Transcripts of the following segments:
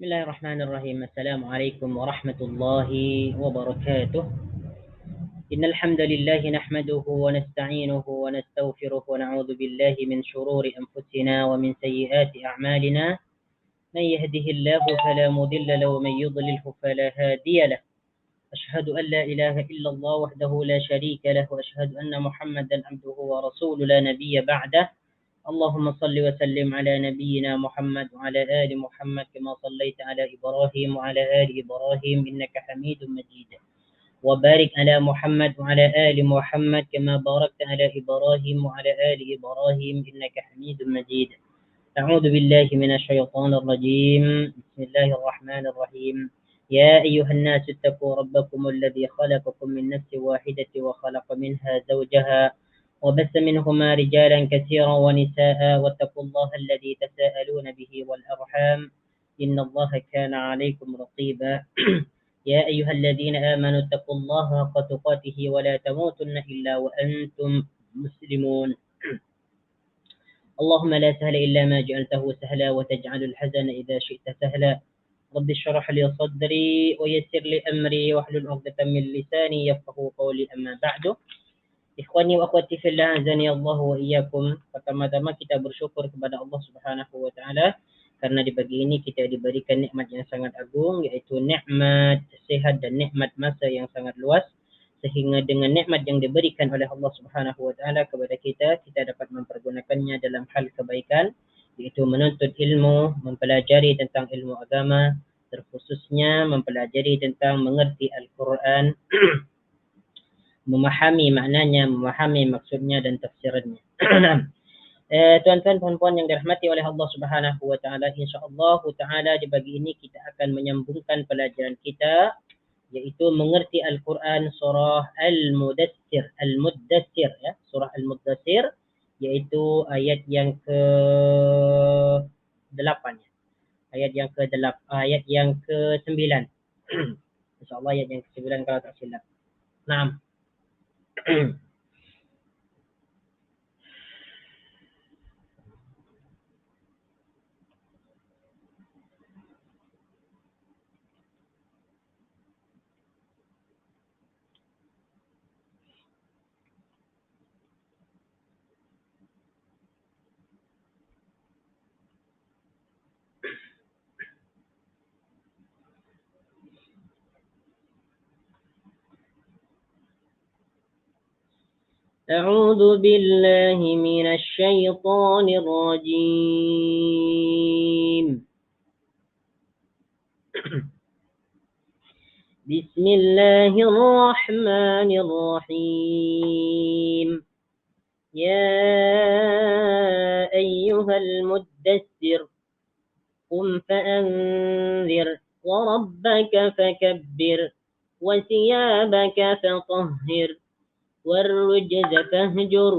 بسم الله الرحمن الرحيم. السلام عليكم ورحمة الله وبركاته. إن الحمد لله نحمده ونستعينه ونستغفره ونعوذ بالله من شرور أنفسنا ومن سيئات أعمالنا. من يهده الله فلا مضل له ومن يضلله فلا هادي له. أشهد أن لا إله إلا الله وحده لا شريك له، وأشهد أن محمدا عبده ورسوله لا نبي بعده. اللهم صل وسلم على نبينا محمد وعلى آل محمد كما صليت على إبراهيم وعلى آل إبراهيم إنك حميد مجيد، وبارك على محمد وعلى آل محمد كما باركت على إبراهيم وعلى آل إبراهيم إنك حميد مجيد. أعوذ بالله من الشيطان الرجيم. بسم الله الرحمن الرحيم. يا أيها الناس اتقوا ربكم الذي خلقكم من نفس واحدة وخلق منها زوجها وبث منهما رجالا كثيرا ونساء، واتقوا الله الذي تساءلون به والأرحام إن الله كان عليكم رقيبا. يا أيها الذين آمنوا اتقوا الله حق تقاته ولا تموتن إلا وأنتم مسلمون. اللهم لا سهل إلا ما جعلته سهلا وتجعل الحزن إذا شئت سهلا. رب اشرح لي صدري ويسر لي أمري واحلل عقدة من لساني يفقه قولي. أما بعد. Ikhwani wa akhwati fillah, azani Allah wa iyyakum. Pertama-tama kita bersyukur kepada Allah Subhanahu wa taala karena di pagi ini kita diberikan nikmat yang sangat agung, yaitu nikmat sehat dan nikmat masa yang sangat luas, sehingga dengan nikmat yang diberikan oleh Allah Subhanahu wa taala kepada kita, kita dapat mempergunakannya dalam hal kebaikan, yaitu menuntut ilmu, mempelajari tentang ilmu agama, terkhususnya mempelajari tentang mengerti Al-Qur'an, memahami maknanya, memahami maksudnya dan tafsirannya. Tuan-tuan puan-puan yang dirahmati oleh Allah Subhanahu wa taala, insyaallah taala di pagi ini kita akan menyambungkan pelajaran kita, yaitu mengerti Al-Qur'an surah Al-Mudaththir. Al-Mudaththir ya, surah Al-Mudaththir, yaitu ayat yang ke-8 ya. Ayat yang ke-9. Insyaallah ayat yang ke-9 kalau tak silap. Naam. أعوذ بالله من الشيطان الرجيم. بسم الله الرحمن الرحيم. يا أيها المدثر قم فأنذر وربك فكبر وثيابك فطهر والرجز فاهجر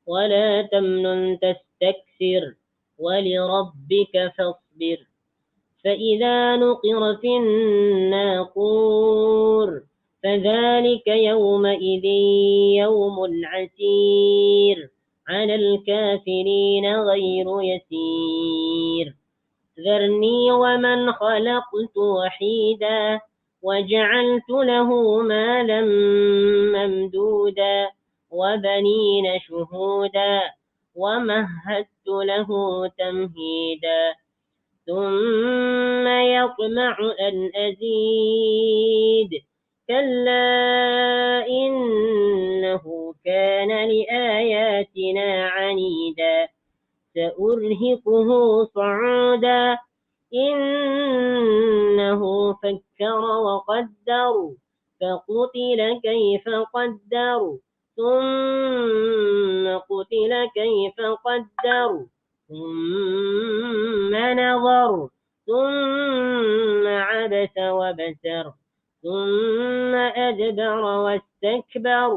ولا تمنن تستكثر ولربك فاصبر. فإذا نقر في الناقور فذلك يومئذ يوم عسير على الكافرين غير يسير. ذرني ومن خلقت وحيدا وجعلت له مالا ممدودا وبنين شهودا ومهدت له تمهيدا ثم يطمع أن أزيد كلا إنه كان لآياتنا عنيدا سأرهقه صعودا إنه فكر وقدر فقتل كيف قدر ثم قتل كيف قدر ثم نظر ثم عبس وبسر ثم أدبر واستكبر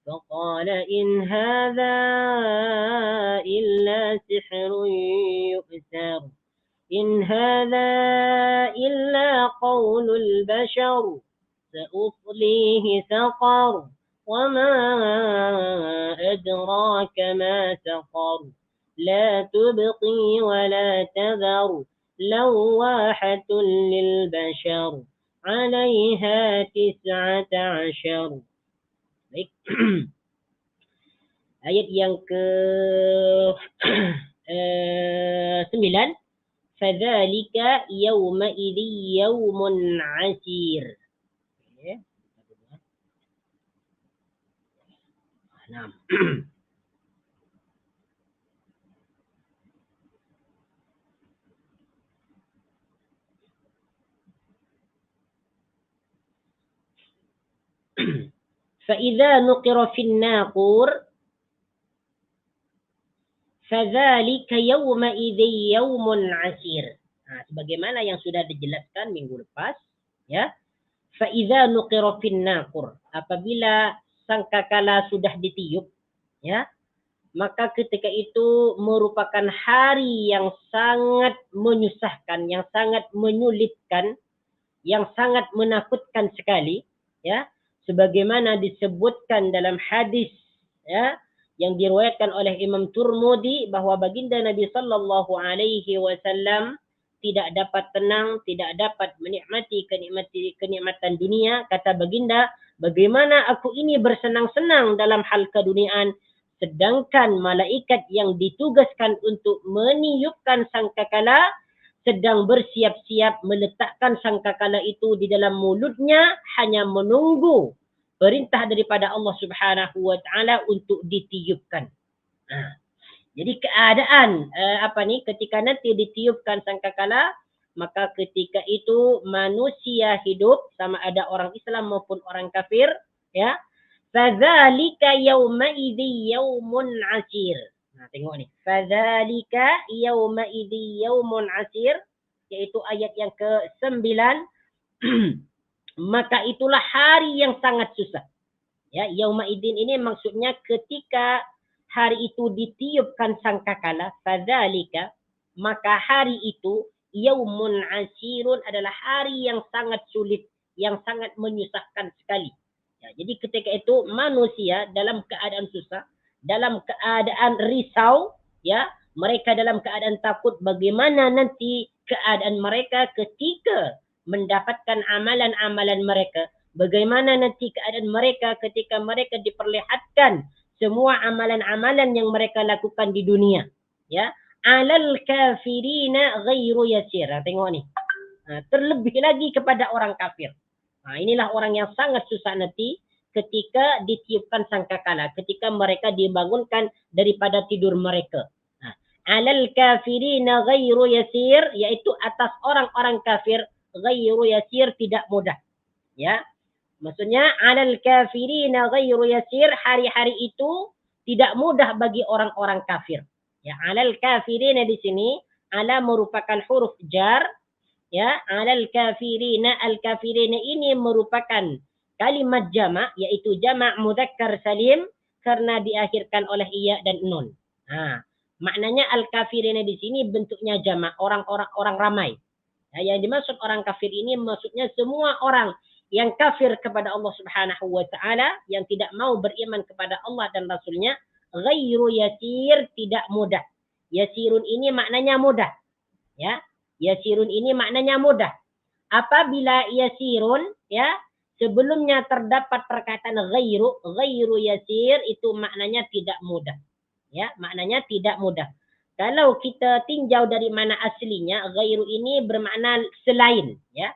فقال إن هذا إلا سحر يؤثر إن هذا إلا قول البشر سأصليه سقر وما أدراك ما سقر لا تبقي ولا تذر لواحة للبشر عليها 19. Baik. Ayat yang ke 9. Fadzalika yawmaidzi yawmun asir. Okay. Nah. فإذا نقر في الناقور فذلك يومئذ يوم عسير. Nah, sebagaimana yang sudah dijelaskan minggu lepas, ya. فإذا نقر في الناقور, apabila sangkakala sudah ditiup, ya, maka ketika itu merupakan hari yang sangat menyusahkan, yang sangat menyulitkan, yang sangat menakutkan sekali, ya, sebagaimana disebutkan dalam hadis, ya, yang diriwayatkan oleh Imam Turmudi bahwa baginda Nabi sallallahu alaihi wasallam tidak dapat tenang, tidak dapat menikmati kenikmatan dunia. Kata baginda, bagaimana aku ini bersenang-senang dalam hal keduniaan, sedangkan malaikat yang ditugaskan untuk meniupkan sangkakala sedang bersiap-siap meletakkan sangkakala itu di dalam mulutnya, hanya menunggu perintah daripada Allah Subhanahu wa taala untuk ditiupkan. Jadi keadaan ketika nanti ditiupkan sangkakala, maka ketika itu manusia hidup, sama ada orang Islam maupun orang kafir, ya. Fadzalika yaumaidzi yaumun asir. Nah, tengok ni. Fadzalika yaumaidzi yaumun asir, yaitu ayat yang ke-9. Maka itulah hari yang sangat susah. Ya, yaumaidin ini maksudnya ketika hari itu ditiupkan sangkakala, fadzalika, maka hari itu yaumun asirun adalah hari yang sangat sulit, yang sangat menyusahkan sekali. Ya, jadi ketika itu manusia dalam keadaan susah, dalam keadaan risau, ya, mereka dalam keadaan takut bagaimana nanti keadaan mereka ketika mendapatkan amalan-amalan mereka. Bagaimana nanti keadaan mereka ketika mereka diperlihatkan semua amalan-amalan yang mereka lakukan di dunia. Ya, alal kafirina ghairu yasir. Tengok ni. Terlebih lagi kepada orang kafir. Inilah orang yang sangat susah nanti ketika ditiupkan sangkakala, ketika mereka dibangunkan daripada tidur mereka. Alal kafirina ghairu yasir, yaitu atas orang-orang kafir, ghairu yasir, tidak mudah. Ya. Maksudnya alal kafirina ghairu yasir, hari-hari itu tidak mudah bagi orang-orang kafir. Ya, alal kafirina di sini ala merupakan huruf jar, ya. Alal kafirina, al kafirina ini merupakan kalimat jamak, yaitu jamak mudzakkar salim karena diakhirkan oleh iya dan nun. Maknanya al kafirina di sini bentuknya jamak, orang ramai. Ya, yang dimaksud orang kafir ini maksudnya semua orang yang kafir kepada Allah Subhanahu wa taala, yang tidak mau beriman kepada Allah dan Rasulnya, ghairu yasir, tidak mudah. Yasirun ini maknanya mudah. Ya, yasirun ini maknanya mudah. Apabila yasirun, ya, sebelumnya terdapat perkataan ghairu yasir, itu maknanya tidak mudah. Ya, maknanya tidak mudah. Kalau kita tinjau dari mana aslinya, ghairu ini bermakna selain, ya.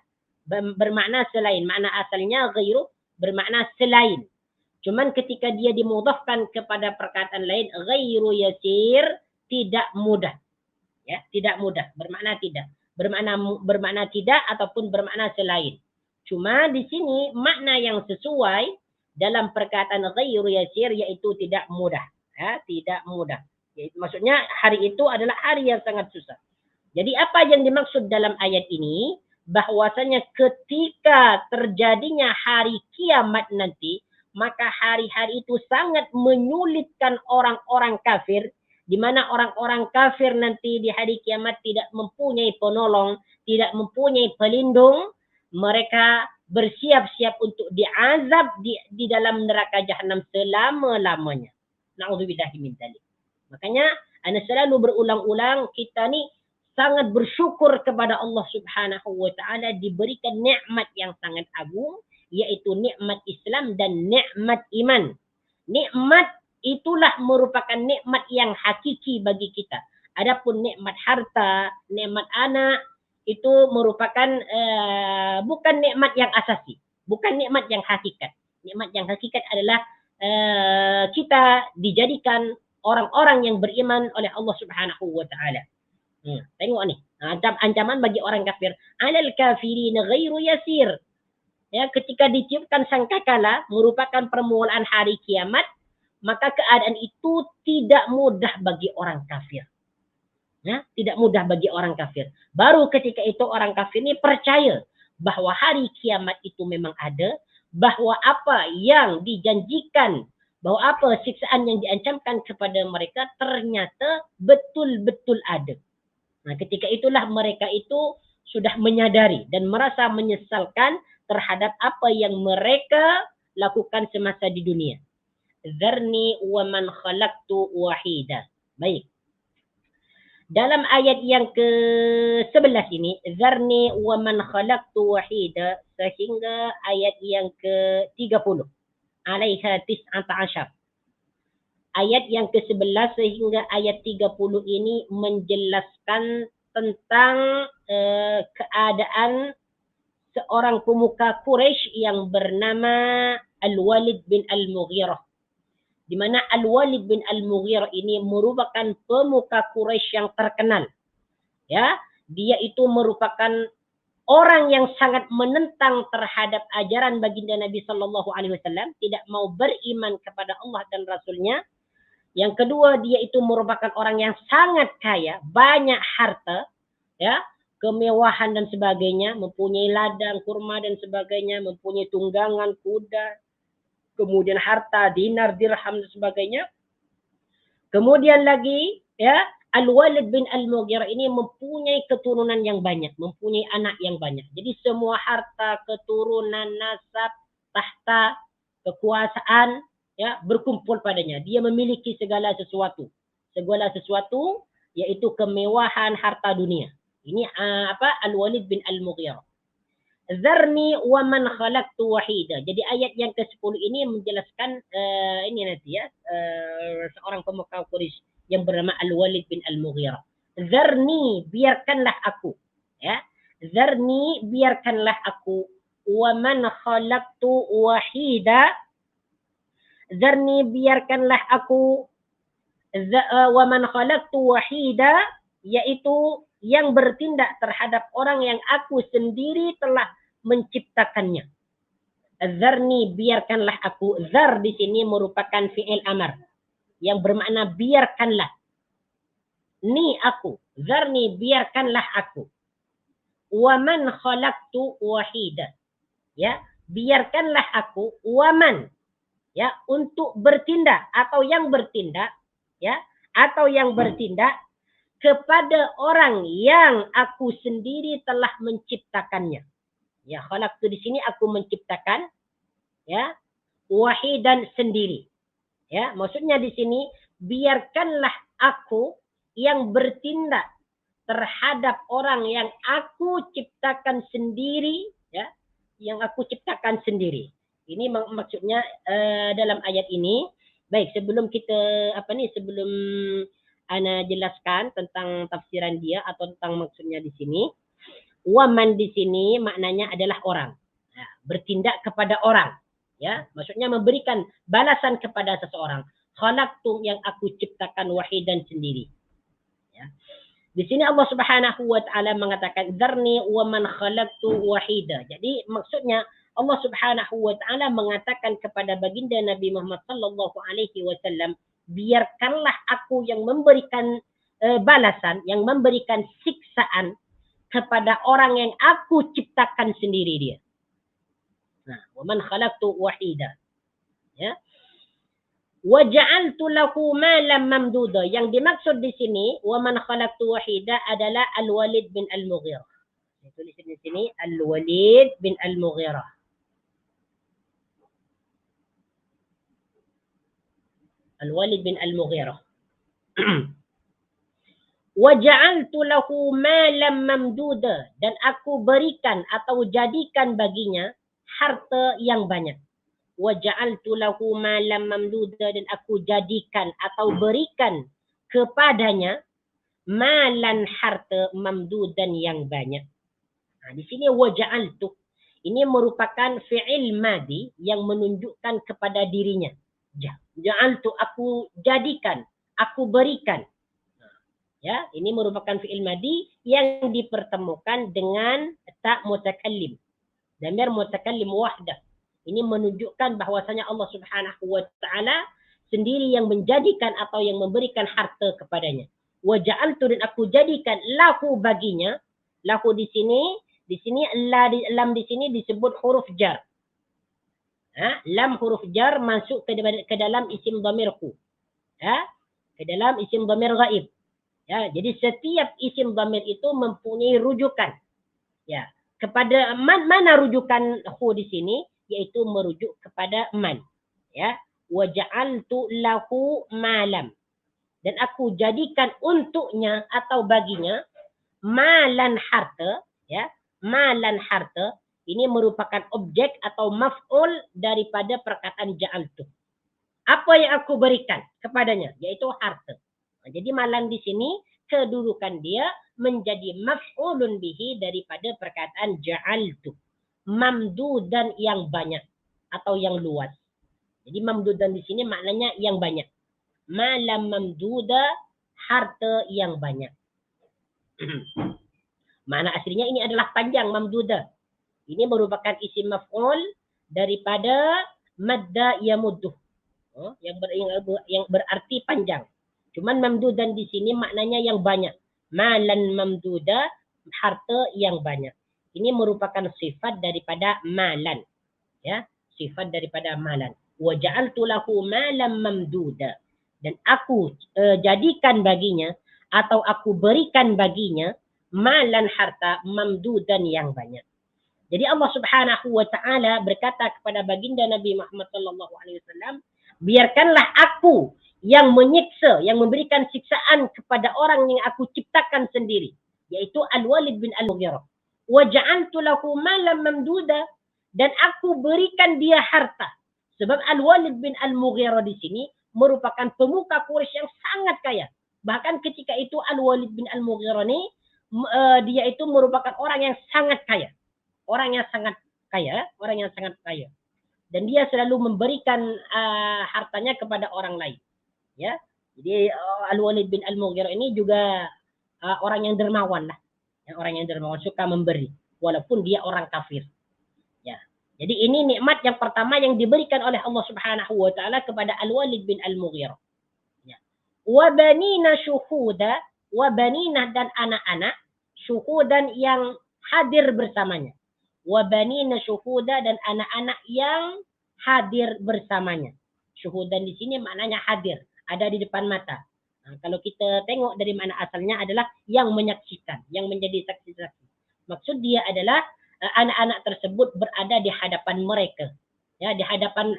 Bermakna selain. Makna asalnya ghairu bermakna selain. Cuman ketika dia dimudhafkan kepada perkataan lain, ghairu yasir, tidak mudah. Ya, tidak mudah, bermakna tidak. Bermakna tidak ataupun bermakna selain. Cuma di sini makna yang sesuai dalam perkataan ghairu yasir yaitu tidak mudah. Ya, tidak mudah. Yaitu, maksudnya hari itu adalah hari yang sangat susah. Jadi apa yang dimaksud dalam ayat ini? Bahwasanya ketika terjadinya hari kiamat nanti, maka hari-hari itu sangat menyulitkan orang-orang kafir, di mana orang-orang kafir nanti di hari kiamat tidak mempunyai penolong, tidak mempunyai pelindung. Mereka bersiap-siap untuk diazab di dalam neraka jahanam selama-lamanya. Na'udzubillahi min dzalik. Makanya ana selalu berulang-ulang, kita ni sangat bersyukur kepada Allah Subhanahu wa taala diberikan nikmat yang sangat agung, yaitu nikmat Islam dan nikmat iman. Nikmat itulah merupakan nikmat yang hakiki bagi kita. Adapun nikmat harta, nikmat anak itu merupakan bukan nikmat yang asasi, bukan nikmat yang hakikat. Nikmat yang hakikat adalah kita dijadikan orang-orang yang beriman oleh Allah Subhanahu wa taala. Tengok ni, ancaman bagi orang kafir. Alal kafirin ghairu yasir. Ya, ketika ditiupkan sangkakala merupakan permulaan hari kiamat, maka keadaan itu tidak mudah bagi orang kafir. Ya, tidak mudah bagi orang kafir. Baru ketika itu orang kafir ini percaya bahwa hari kiamat itu memang ada, bahwa apa yang dijanjikan, bahwa apa siksaan yang diancamkan kepada mereka ternyata betul-betul ada. Nah, ketika itulah mereka itu sudah menyadari dan merasa menyesalkan terhadap apa yang mereka lakukan semasa di dunia. Dzarni wa man khalaqtu wahida. Baik. Dalam ayat yang ke-11 ini, Dzarni wa man khalaqtu wahida, sehingga ayat yang ke-30. Alaiha tis'ata asyar. Ayat yang ke-11 sehingga ayat 30 ini menjelaskan tentang keadaan seorang pemuka Quraisy yang bernama Al-Walid bin Al-Mughirah. Di mana Al-Walid bin Al-Mughirah ini merupakan pemuka Quraisy yang terkenal. Ya, dia itu merupakan orang yang sangat menentang terhadap ajaran baginda Nabi sallallahu alaihi wasallam, tidak mau beriman kepada Allah dan Rasulnya. Yang kedua, dia itu merupakan orang yang sangat kaya, banyak harta, ya, kemewahan dan sebagainya, mempunyai ladang kurma dan sebagainya, mempunyai tunggangan kuda, kemudian harta dinar, dirham dan sebagainya. Kemudian lagi, ya, Al-Walid bin Al-Mughirah ini mempunyai keturunan yang banyak, mempunyai anak yang banyak. Jadi semua harta, keturunan, nasab, tahta, kekuasaan, ya, berkumpul padanya. Dia memiliki segala sesuatu. Segala sesuatu yaitu kemewahan harta dunia. Ini Al-Walid bin Al-Mughirah. Dzarni wa man khalaqtu wahida. Jadi ayat yang ke-10 ini menjelaskan ini nanti ya, seorang pemuka Quraisy yang bernama Al-Walid bin Al-Mughirah. Dzarni, biarkanlah aku, ya. Dzarni, biarkanlah aku, wa man khalaqtu wahida. Dzarni, biarkanlah aku, wa man khalaqtu wahida, yaitu yang bertindak terhadap orang yang aku sendiri telah menciptakannya. Dzarni, biarkanlah aku. Dzar di sini merupakan fi'il amar yang bermakna biarkanlah. Ni aku. Dzarni, biarkanlah aku. Wa man khalaqtu wahida. Ya, biarkanlah aku, waman, ya, untuk bertindak atau yang bertindak, ya, atau yang bertindak kepada orang yang aku sendiri telah menciptakannya. Ya, khalaqtu di sini aku menciptakan, ya, wahidan sendiri. Ya, maksudnya di sini biarkanlah aku yang bertindak terhadap orang yang aku ciptakan sendiri, ya, yang aku ciptakan sendiri. Ini maksudnya dalam ayat ini. Baik, sebelum kita sebelum ana jelaskan tentang tafsiran dia atau tentang maksudnya di sini, waman di sini maknanya adalah orang. Ya, bertindak kepada orang, ya, maksudnya memberikan balasan kepada seseorang. Khalaqtu, yang aku ciptakan wahidan sendiri. Ya. Di sini Allah Subhanahu wa taala mengatakan dzarni wa man khalaqtu wahida. Jadi maksudnya Allah Subhanahu wa taala mengatakan kepada baginda Nabi Muhammad sallallahu alaihi wasallam, biarkanlah aku yang memberikan balasan, yang memberikan siksaan kepada orang yang aku ciptakan sendiri dia. Nah, wa man khalaqtu wahida. Ya. Waja'altu lahu malam mamduda. Yang dimaksud di sini, wa man khalaqtu wahida, adalah Al-Walid bin Al-Mughirah. Tulis di sini Al-Walid bin Al-Mughirah. Al-Walid bin Al-Mughirah. Wa ja'altu lahu malam mamduda, dan aku berikan atau jadikan baginya harta yang banyak. Wa ja'altu lahu malam mamduda, dan aku jadikan atau berikan kepadanya malan harta mamdudan yang banyak. Di sini wa ja'altu ini merupakan fi'il madi yang menunjukkan kepada dirinya. Ja'altu, aku jadikan, aku berikan. Ya, ini merupakan fi'il madi yang dipertemukan dengan ta mutakallim. Dhamir mutakallim wahdah. Ini menunjukkan bahwasanya Allah Subhanahu wa taala sendiri yang menjadikan atau yang memberikan harta kepadanya. Wa ja'altu, dan aku jadikan lahu baginya. Lahu di sini lam di sini disebut huruf jar. Lam huruf jar masuk ke dalam isim dhamirku. Ke dalam isim dhamir ghaib. Ya, jadi setiap isim dhamir itu mempunyai rujukan. Ya, kepada mana rujukan hu di sini, yaitu merujuk kepada man. Ya, wa ja'altu lahu malam, dan aku jadikan untuknya atau baginya malan harta. Ya, malan harta ini merupakan objek atau maf'ul daripada perkataan ja'altu. Apa yang aku berikan kepadanya, yaitu harta. Jadi malan di sini kedudukan dia menjadi maf'ulun bihi daripada perkataan ja'altu. Mamdudan yang banyak atau yang luas. Jadi mamdudan di sini maknanya yang banyak. Malam mamduda, harta yang banyak. Makna aslinya ini adalah panjang, mamduda. Ini merupakan isim maf'ul daripada madda yamudduh. Yang berarti panjang. Cuman mamdudan di sini maknanya yang banyak. Malan mamduda, harta yang banyak. Ini merupakan sifat daripada malan. Ya, sifat daripada malan. Wa ja'altu lahu malam mamduda, dan aku jadikan baginya atau aku berikan baginya malan harta mamdudan yang banyak. Jadi Allah Subhanahu wa taala berkata kepada baginda Nabi Muhammad sallallahu alaihi wasallam, biarkanlah aku yang menyiksa, yang memberikan siksaan kepada orang yang aku ciptakan sendiri, yaitu Al-Walid bin Al-Mughirah. Wa ja'altu lahu malam mamduda, dan aku berikan dia harta. Sebab Al-Walid bin Al-Mughirah di sini merupakan pemuka Quraisy yang sangat kaya. Bahkan ketika itu Al-Walid bin Al-Mughirah ini dia itu merupakan orang yang sangat kaya. Orang yang sangat kaya. Dan dia selalu memberikan hartanya kepada orang lain. Ya, jadi Al-Walid bin Al-Mughirah ini juga orang yang dermawan lah. Ya, orang yang dermawan, suka memberi walaupun dia orang kafir. Ya. Jadi ini nikmat yang pertama yang diberikan oleh Allah Subhanahu wa taala kepada Al-Walid bin Al-Mughirah. Ya. Wa banina syuhuda, wa banina, dan anak-anak, syuhudan yang hadir bersamanya. Wa banina syuhuda, dan anak-anak yang hadir bersamanya. Syuhudan di sini maknanya hadir, ada di depan mata. Kalau kita tengok dari mana asalnya adalah yang menyaksikan, yang menjadi saksi-saksi. Maksud dia adalah anak-anak tersebut berada di hadapan mereka. Ya, di hadapan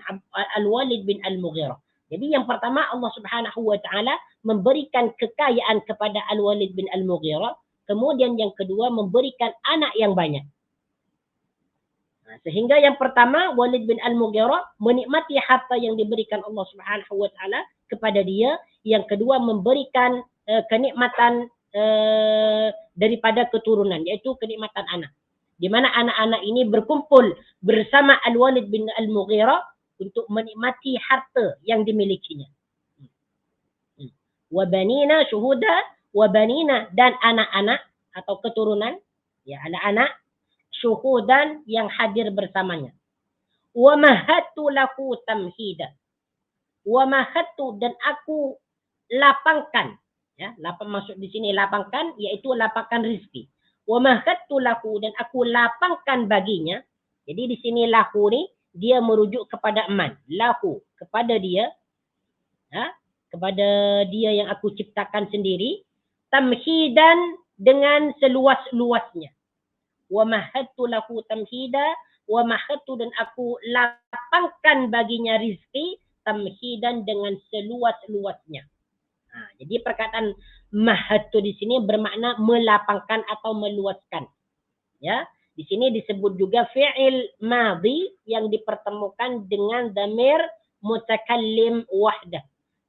Al-Walid bin Al-Mughirah. Jadi yang pertama Allah Subhanahu wa taala memberikan kekayaan kepada Al-Walid bin Al-Mughirah, kemudian yang kedua memberikan anak yang banyak. Sehingga yang pertama Walid bin Al-Mughirah menikmati harta yang diberikan Allah Subhanahu wa taala kepada dia, yang kedua memberikan kenikmatan daripada keturunan, yaitu kenikmatan anak. Di mana anak-anak ini berkumpul bersama Al-Walid bin Al-Mughirah untuk menikmati harta yang dimilikinya. Wa banina syuhuda, wa banina, dan anak-anak atau keturunan, ya anak-anak, syuhudan yang hadir bersamanya. Wa mahattu lahu tamhida. Wa mahattu, dan aku lapangkan, ya, masuk di sini lapangkan, yaitu lapangkan rezeki. Wa mahattu lahu, dan aku lapangkan baginya. Jadi di sini lahu ni dia merujuk kepada man, lahu kepada dia, kepada dia yang aku ciptakan sendiri, tamhidan, dengan seluas-luasnya. Wa mahattu lahu tamhida, wa mahattu, dan aku lapangkan baginya rizki, tamhidan, dengan seluas-luasnya. Jadi perkataan mahattu di sini bermakna melapangkan atau meluaskan. Ya, di sini disebut juga fi'il madhi yang dipertemukan dengan damir mutakallim wahdah.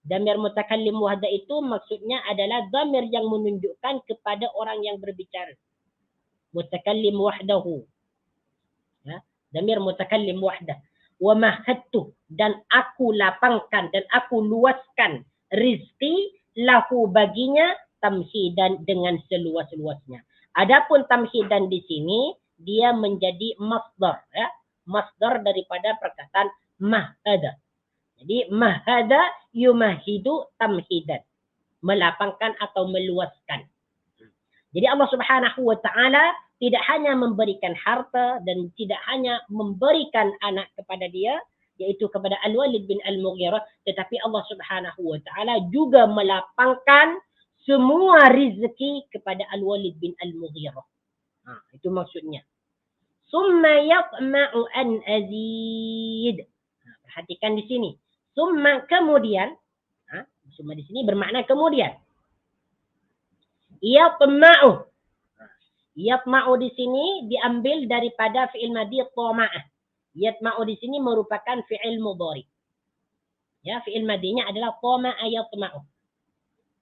Damir mutakallim wahdah itu maksudnya adalah damir yang menunjukkan kepada orang yang berbicara. Mutakallim wahdahu. Ya, damir mutakallim wahdah. Wa mahattu, dan aku lapangkan dan aku luaskan rizki lahu baginya tamhidan dengan seluas-luasnya. Adapun tamhidan di sini dia menjadi masdar, ya. Masdar daripada perkataan mahada. Jadi mahada yumahidu tamhidan, melapangkan atau meluaskan. Jadi Allah Subhanahu wa taala tidak hanya memberikan harta dan tidak hanya memberikan anak kepada dia, yaitu kepada Al-Walid bin Al-Mughirah, tetapi Allah Subhanahu wa taala juga melapangkan semua rezeki kepada Al-Walid bin Al-Mughirah. Itu maksudnya. Summa yatma'u an azid. Perhatikan di sini. Summa, kemudian. Summa di sini bermakna kemudian. Yatma'u. Yatma'u di sini diambil daripada fi'il madhi tama'ah. Yatma'u di sini merupakan fi'il mudhari. Ya, fi'il madhinya adalah tama'a yatma'u.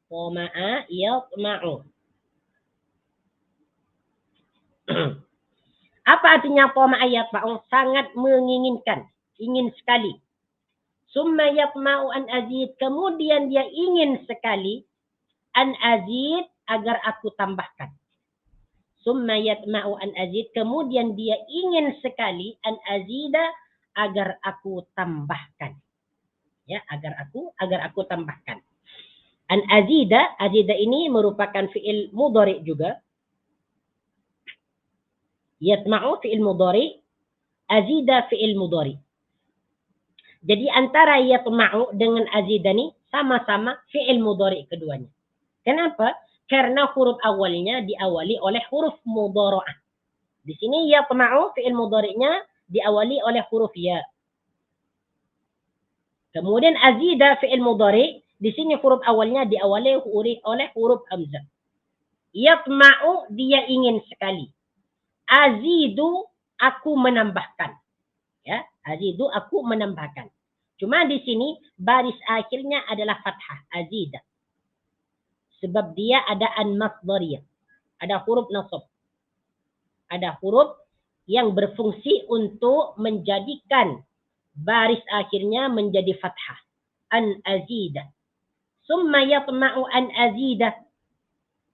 Tama'a yatma'u. Apa artinya tama'a yatma'u? Sangat menginginkan, ingin sekali. Summa yatma'u an azid, kemudian dia ingin sekali an azid, agar aku tambahkan. Summa yatma'u an azid, kemudian dia ingin sekali an azida, agar aku tambahkan. Ya, agar aku tambahkan. An azida, azida ini merupakan fi'il mudhari juga. Yatma'u fi'il mudhari, azida fi'il mudhari. Jadi antara yatma'u dengan azida ini sama-sama fi'il mudhari keduanya. Kenapa? Karena huruf awalnya diawali oleh huruf mudhara'ah. Di sini yatma'u fi'il mudhari'nya diawali oleh huruf ya. Kemudian azida fi'il mudhari', di sini huruf awalnya diawali oleh huruf hamzah. Yatma'u, dia ingin sekali. Azidu, aku menambahkan. Ya, azidu, aku menambahkan. Cuma di sini baris akhirnya adalah fathah, azida. Sebab dia ada an-masdariyah. Ada huruf nasab. Ada huruf yang berfungsi untuk menjadikan baris akhirnya menjadi fathah. An-azida. Summa yatma'u an-azida.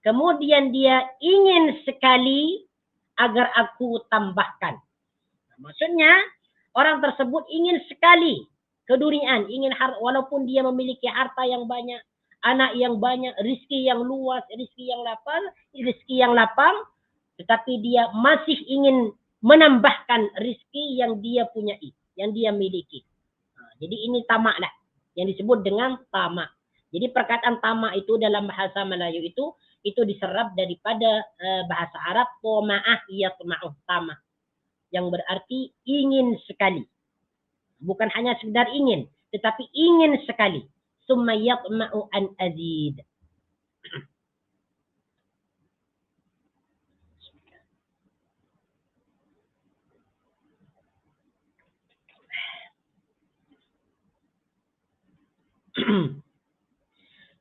Kemudian dia ingin sekali agar aku tambahkan. Maksudnya orang tersebut ingin sekali keduniaan, ingin walaupun dia memiliki harta yang banyak, anak yang banyak, rizki yang luas, rizki yang lapang, tetapi dia masih ingin menambahkan rizki yang dia punyai, yang dia miliki. Jadi ini tamak lah, yang disebut dengan tamak. Jadi perkataan tamak itu dalam bahasa Melayu itu diserap daripada bahasa Arab tama'ah yatma'u, tamak, yang berarti ingin sekali. Bukan hanya sekedar ingin, tetapi ingin sekali. Summa yatma'u an azid.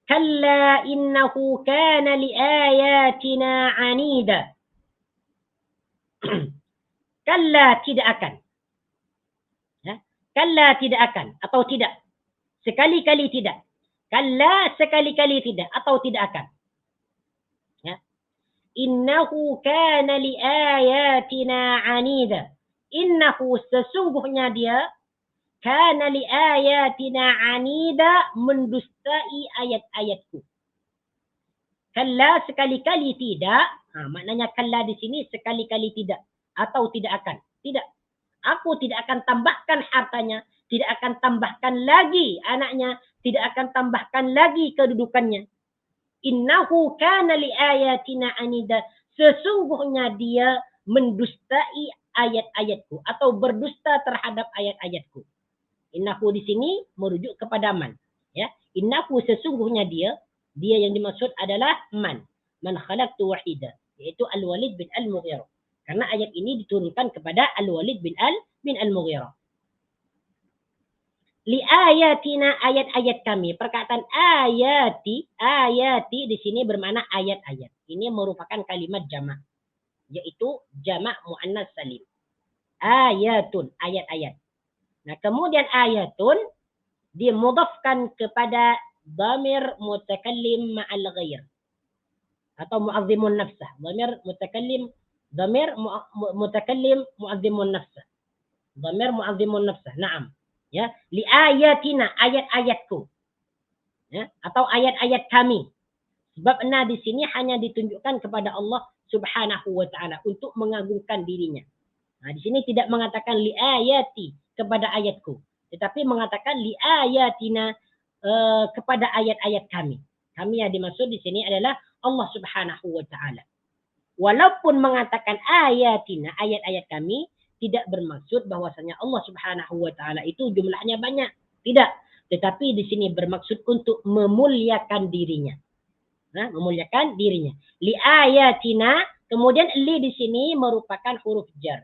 Kalla innahu kana liayatina anida. Kalla, tidak akan. Ya? Kalla, tidak akan atau tidak. Sekali-kali tidak. Kalla, sekali-kali tidak atau tidak akan. Ya. Innahu kana liayatina anida. Innahu, sesungguhnya dia, kana liayatina anida, mendustai ayat-ayatku. Kalla, sekali-kali tidak. Maknanya kalla di sini sekali-kali tidak atau tidak akan. Tidak. Aku tidak akan tambahkan hartanya, tidak akan tambahkan lagi anaknya, tidak akan tambahkan lagi kedudukannya. Innahu kana liayatina anida, sesungguhnya dia mendustai ayat-ayatku atau berdusta terhadap ayat-ayatku. Innahu di sini merujuk kepada man. Ya, innahu, sesungguhnya dia, Dia yang dimaksud adalah man khalaqtu wahida, yaitu Al-Walid bin Al-Mughirah. Karena ayat ini diturunkan kepada Al-Walid bin Al-Mughirah. Li ayatina, ayat-ayat kami. Perkataan ayati di sini bermakna ayat-ayat. Ini merupakan kalimat jamak, yaitu jamak muannas salim. Ayatun, ayat-ayat. Nah, kemudian ayatun dimudafkan kepada dhamir mutakallim ma'al ghair atau mu'azzimun nafsah. Dhamir mutakallim mu'azzimun nafsah. Dhamir mu'azzimun nafsah. Naam. Ya, li ayatina, ayat-ayatku. Ya, atau ayat-ayat kami. Sebab di sini hanya ditunjukkan kepada Allah Subhanahu wa taala untuk mengagungkan dirinya. Nah, di sini tidak mengatakan li ayati kepada ayatku, tetapi mengatakan li ayatina kepada ayat-ayat kami. Kami yang dimaksud di sini adalah Allah Subhanahu wa taala. Walaupun mengatakan ayatina, ayat-ayat kami, tidak bermaksud bahwasanya Allah Subhanahu wa taala itu jumlahnya banyak. Tidak. Tetapi di sini bermaksud untuk memuliakan dirinya. Nah, memuliakan dirinya. Li ayatina, kemudian li di sini merupakan huruf jar.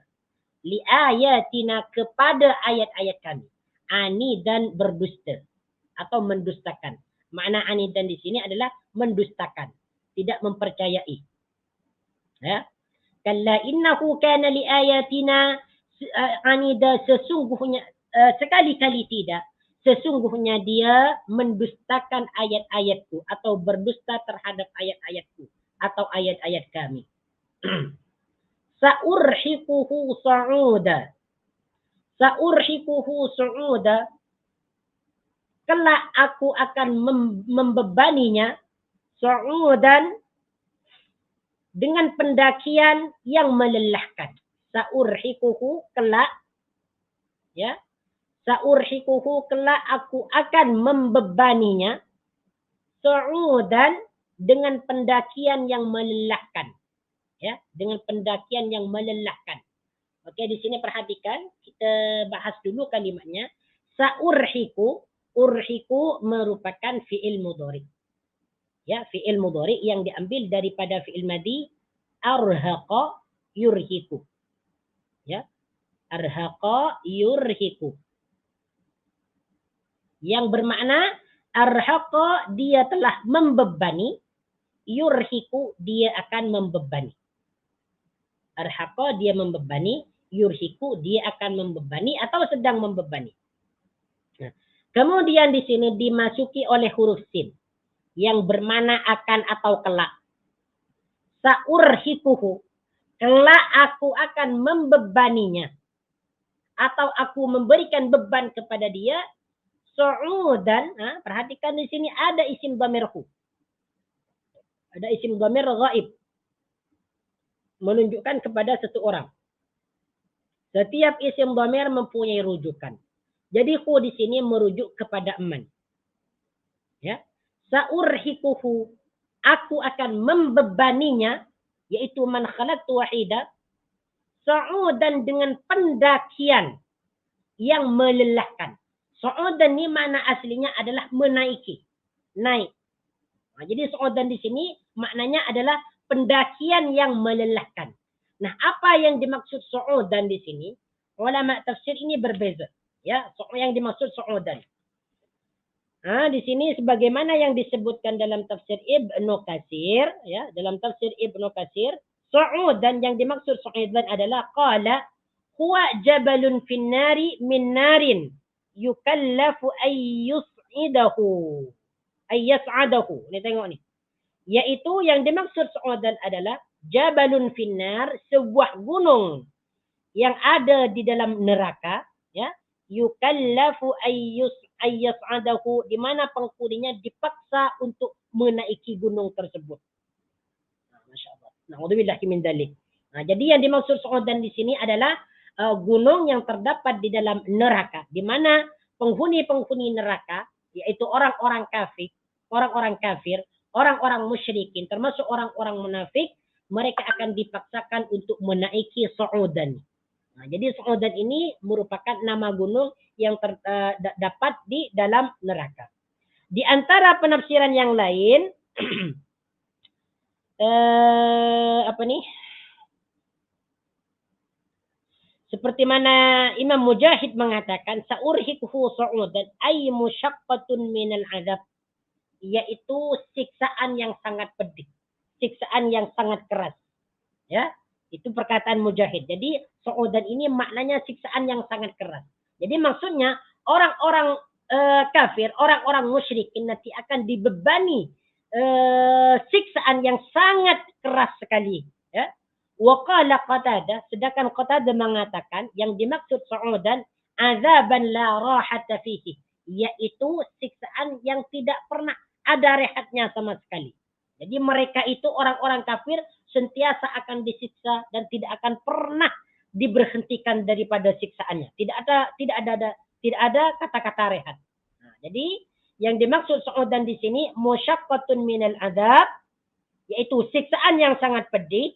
Li ayatina, kepada ayat-ayat kami. Anidan berdusta atau mendustakan. Makna anidan di sini adalah mendustakan, tidak mempercayai. Ya. Kalla innahu kana li ayatina anida, sesungguhnya sekali-kali tidak, sesungguhnya dia mendustakan ayat-ayatku atau berdusta terhadap ayat-ayatku atau ayat-ayat kami. Sa'urhiquhu sa'uda. Sa'urhiquhu sa'uda. Kelak aku akan membebaninya sa'udan, dengan pendakian yang melelahkan. Sa'urhiquhu, kelak, ya. Sa'urhiquhu, kelak aku akan membebaninya sa'udan, dengan pendakian yang melelahkan. Ya, dengan pendakian yang melelahkan. Oke, di sini perhatikan, kita bahas dulu kalimatnya. Sa'urhiqu, urhiqu merupakan fi'il mudhari. Ya, fi'il mudhari yang diambil daripada fi'il madhi arhaqa yurhiqu. Ya, arhaqa yurhiqu. Yang bermakna arhaqa, dia telah membebani, yurhiqu, dia akan membebani. Arhaqa, dia membebani, yurhiqu, dia akan membebani atau sedang membebani. Nah, kemudian di sini dimasuki oleh huruf sin yang bermakna akan atau kelak. Sa'urhiquhu, kelak aku akan membebaninya atau aku memberikan beban kepada dia. Su'udan, perhatikan di sini ada isim dhamirhu. Ada isim dhamir ghaib, menunjukkan kepada satu orang. Setiap isim dhamir mempunyai rujukan. Jadi hu di sini merujuk kepada man. Ya. Sa'urhiquhu, aku akan membebaninya, yaitu man khalaqtu wahida, sa'udan, dengan pendakian yang melelahkan. Sa'udan ini makna aslinya adalah menaiki, naik. Nah, jadi sa'udan di sini maknanya adalah pendakian yang melelahkan. Nah, apa yang dimaksud sa'udan di sini? Ulama tafsir ini berbeza. Ya, yang dimaksud sa'udan. Nah, di sini sebagaimana yang disebutkan dalam tafsir Ibnu Katsir, ya, dalam tafsir Ibnu Katsir, sa'udan yang dimaksud sa'udan adalah qala huwa jabalun fin nari min narin yukallafu ay yus'idahu. Ay yas'adahu. Ini tengok ni. Yaitu yang dimaksud sa'udan adalah jabalun finnar, sebuah gunung yang ada di dalam neraka, ya. Yukallafu ayyas'adahu, di mana penghuninya dipaksa untuk menaiki gunung tersebut. Nah, masyaallah. Na'udzubillah min dzalik. Nah, jadi yang dimaksud sa'udan di sini adalah gunung yang terdapat di dalam neraka, di mana penghuni-penghuni neraka, yaitu orang-orang kafir, orang-orang musyrikin, termasuk orang-orang munafik, mereka akan dipaksakan untuk menaiki sa'udan. Nah, jadi sa'udan ini merupakan nama gunung yang terdapat di dalam neraka. Di antara penafsiran yang lain, apa nih? Seperti mana Imam Mujahid mengatakan, sa'urhiquhu su'udan ay musyaqqatun minal azab, yaitu siksaan yang sangat pedih, siksaan yang sangat keras. Ya, itu perkataan Mujahid. Jadi su'udan ini maknanya siksaan yang sangat keras. Jadi maksudnya orang-orang kafir, orang-orang musyrikin nanti akan dibebani siksaan yang sangat keras sekali. Ya. Waqala Qatadah, sedangkan Qatadah mengatakan yang dimaksud su'udan azaban la rahata fihi, yaitu siksaan yang tidak pernah ada rehatnya sama sekali. Jadi mereka itu orang-orang kafir sentiasa akan disiksa dan tidak akan pernah diberhentikan daripada siksaannya. Tidak ada kata-kata rehat. Nah, jadi yang dimaksud su'udan di sini musyaqqatun minal azab, yaitu siksaan yang sangat pedih,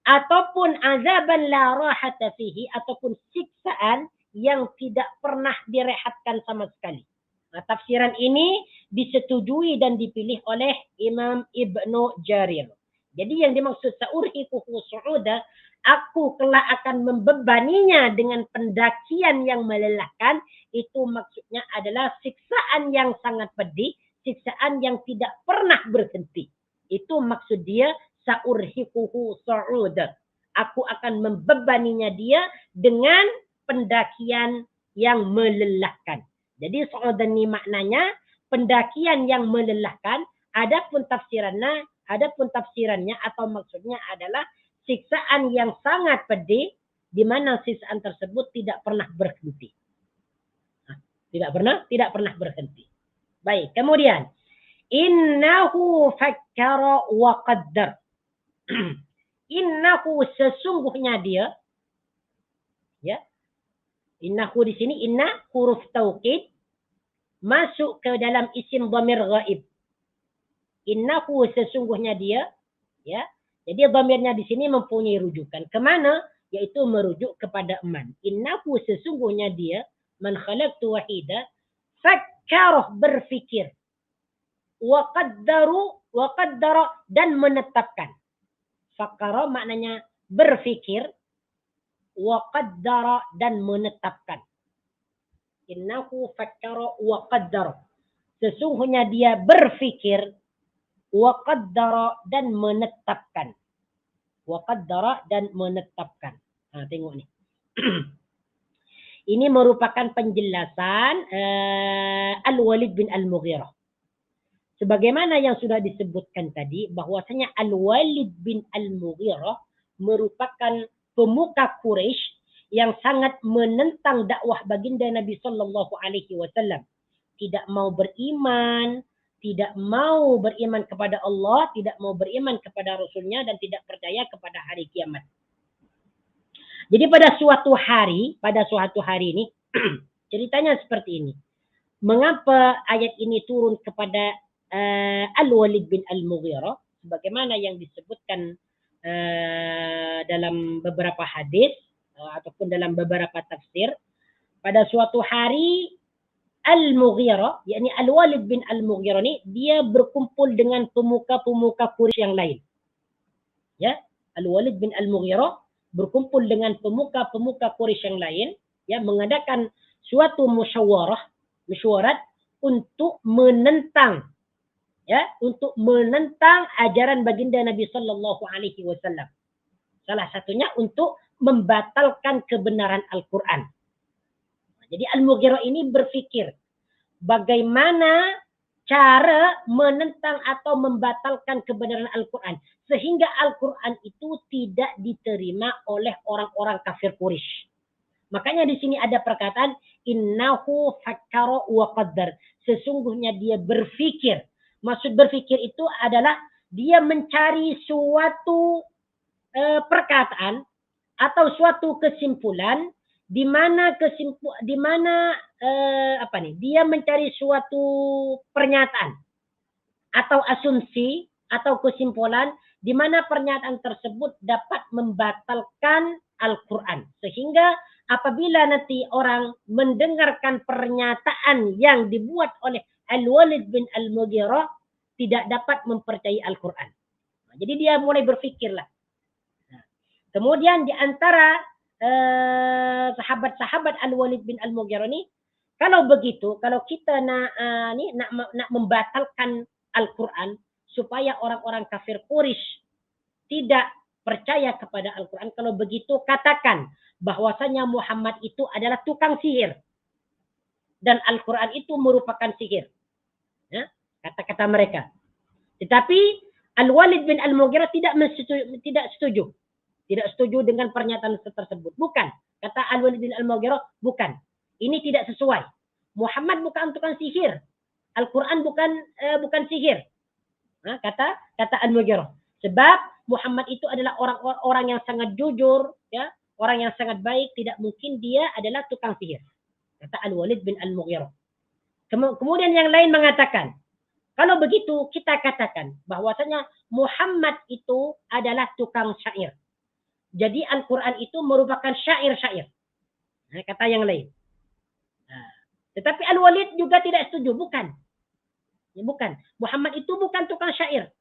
ataupun azaban la rahata fihi, ataupun siksaan yang tidak pernah direhatkan sama sekali. Nah, tafsiran ini disetujui dan dipilih oleh Imam Ibnu Jarir. Jadi yang dimaksud sa'urhiquhu su'uda, aku kelak akan membebaninya dengan pendakian yang melelahkan, itu maksudnya adalah siksaan yang sangat pedih, siksaan yang tidak pernah berhenti. Itu maksud dia sa'urhiquhu su'uda. Aku akan membebaninya dia dengan pendakian yang melelahkan. Jadi su'udan ini maknanya pendakian yang melelahkan. Adapun tafsirannya atau maksudnya adalah siksaan yang sangat pedih, di mana siksaan tersebut tidak pernah berhenti. Tidak pernah berhenti. Baik, kemudian innahu fakkara wa qaddar. Innahu sesungguhnya dia, ya. Innahu di sini inna huruf taukid masuk ke dalam isim dhamir ghaib. Innahu sesungguhnya dia, ya. Jadi dhamirnya di sini mempunyai rujukan kemana? Yaitu merujuk kepada man. Innahu sesungguhnya dia, man khalaqtu wahida, fakkara berfikir, wa qaddara dan menetapkan. Fakkara maknanya berfikir, wa qaddara dan menetapkan. Innahu fakkara wa qaddara. Sesungguhnya dia berfikir, wa qaddara dan menetapkan. Wa qaddara dan menetapkan. Nah, tengok ni. Ini merupakan penjelasan Al-Walid bin Al-Mughirah. Sebagaimana yang sudah disebutkan tadi, bahwasanya Al-Walid bin Al-Mughirah merupakan pemuka Quraisy yang sangat menentang dakwah baginda Nabi sallallahu alaihi wasallam. Tidak mau beriman, tidak mau beriman kepada Allah, tidak mau beriman kepada Rasulnya, dan tidak percaya kepada hari kiamat. Jadi pada suatu hari ini, ceritanya seperti ini. Mengapa ayat ini turun kepada Al-Walid bin Al-Mughirah? Sebagaimana yang disebutkan dalam beberapa hadis ataupun dalam beberapa tafsir, pada suatu hari Al-Mughirah, yakni Al-Walid bin Al-Mughirah ni, dia berkumpul dengan pemuka-pemuka Quraisy yang lain. Ya, Al-Walid bin Al-Mughirah berkumpul dengan pemuka-pemuka Quraisy yang lain, ya, mengadakan suatu mesyuarat untuk menentang, ya, untuk menentang ajaran baginda Nabi sallallahu alaihi wasallam. Salah satunya untuk membatalkan kebenaran Al-Qur'an. Jadi Al-Mughirah ini berfikir bagaimana cara menentang atau membatalkan kebenaran Al-Qur'an sehingga Al-Qur'an itu tidak diterima oleh orang-orang kafir Quraisy. Makanya di sini ada perkataan innahu fakkara wa qaddar. Sesungguhnya dia berfikir. Maksud berfikir itu adalah dia mencari suatu perkataan atau suatu kesimpulan di mana dia mencari suatu pernyataan atau asumsi atau kesimpulan di mana pernyataan tersebut dapat membatalkan Al-Qur'an, sehingga apabila nanti orang mendengarkan pernyataan yang dibuat oleh Al-Walid bin Al-Mughirah, tidak dapat mempercayai Al-Quran. Jadi dia mulai berfikirlah. Kemudian di antara sahabat-sahabat Al-Walid bin Al-Mughirah ni, kalau begitu, kalau kita nak membatalkan Al-Quran supaya orang-orang kafir Quraisy tidak percaya kepada Al-Quran, kalau begitu katakan bahwasanya Muhammad itu adalah tukang sihir dan Al-Quran itu merupakan sihir. Ya, kata-kata mereka. Tetapi Al-Walid bin Al-Mughirah tidak setuju. Tidak setuju dengan pernyataan tersebut. Bukan. Kata Al-Walid bin Al-Mughirah, bukan. Ini tidak sesuai. Muhammad bukan tukang sihir. Al-Quran bukan sihir. Kata Al-Mughirah. Sebab Muhammad itu adalah orang yang sangat jujur, ya, orang yang sangat baik. Tidak mungkin dia adalah tukang sihir. Kata Al-Walid bin Al-Mughirah. Kemudian yang lain mengatakan, kalau begitu kita katakan bahwasanya Muhammad itu adalah tukang syair. Jadi Al-Quran itu merupakan syair-syair. Kata yang lain. Tetapi Al-Walid juga tidak setuju. Bukan. Ya, bukan. Muhammad itu bukan tukang syair.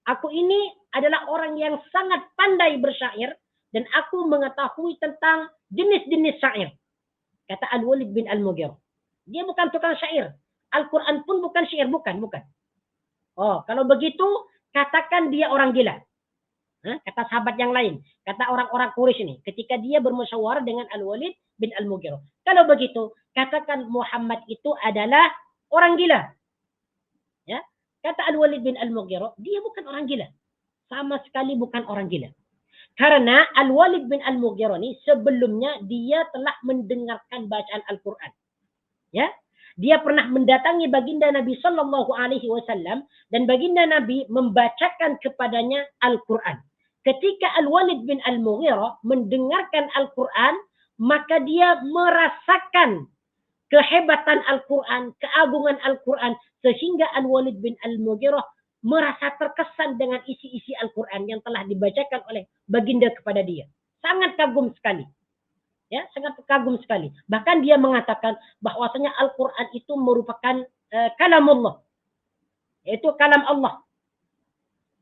Aku ini adalah orang yang sangat pandai bersyair dan aku mengetahui tentang jenis-jenis syair. Kata Al-Walid bin Al-Mughirah. Dia bukan tukang syair. Al-Quran pun bukan syair. Bukan. Oh, kalau begitu katakan dia orang gila. Kata sahabat yang lain. Kata orang-orang Quraisy ini. Ketika dia bermusyawarah dengan Al-Walid bin Al-Mughirah. Kalau begitu, katakan Muhammad itu adalah orang gila. Ya, kata Al-Walid bin Al-Mughirah, dia bukan orang gila. Sama sekali bukan orang gila. Karena Al-Walid bin Al-Mughirah ini sebelumnya dia telah mendengarkan bacaan Al-Quran. Ya, dia pernah mendatangi baginda Nabi Sallallahu Alaihi Wasallam dan baginda Nabi membacakan kepadanya Al-Quran. Ketika Al-Walid bin Al-Mughirah mendengarkan Al-Quran, maka dia merasakan kehebatan Al-Quran, keagungan Al-Quran, sehingga Al-Walid bin Al-Mughirah merasa terkesan dengan isi-isi Al-Quran yang telah dibacakan oleh baginda kepada dia. Sangat kagum sekali. Ya, sangat kagum sekali. Bahkan dia mengatakan bahwasanya Al-Quran itu merupakan kalamullah. Yaitu kalam Allah.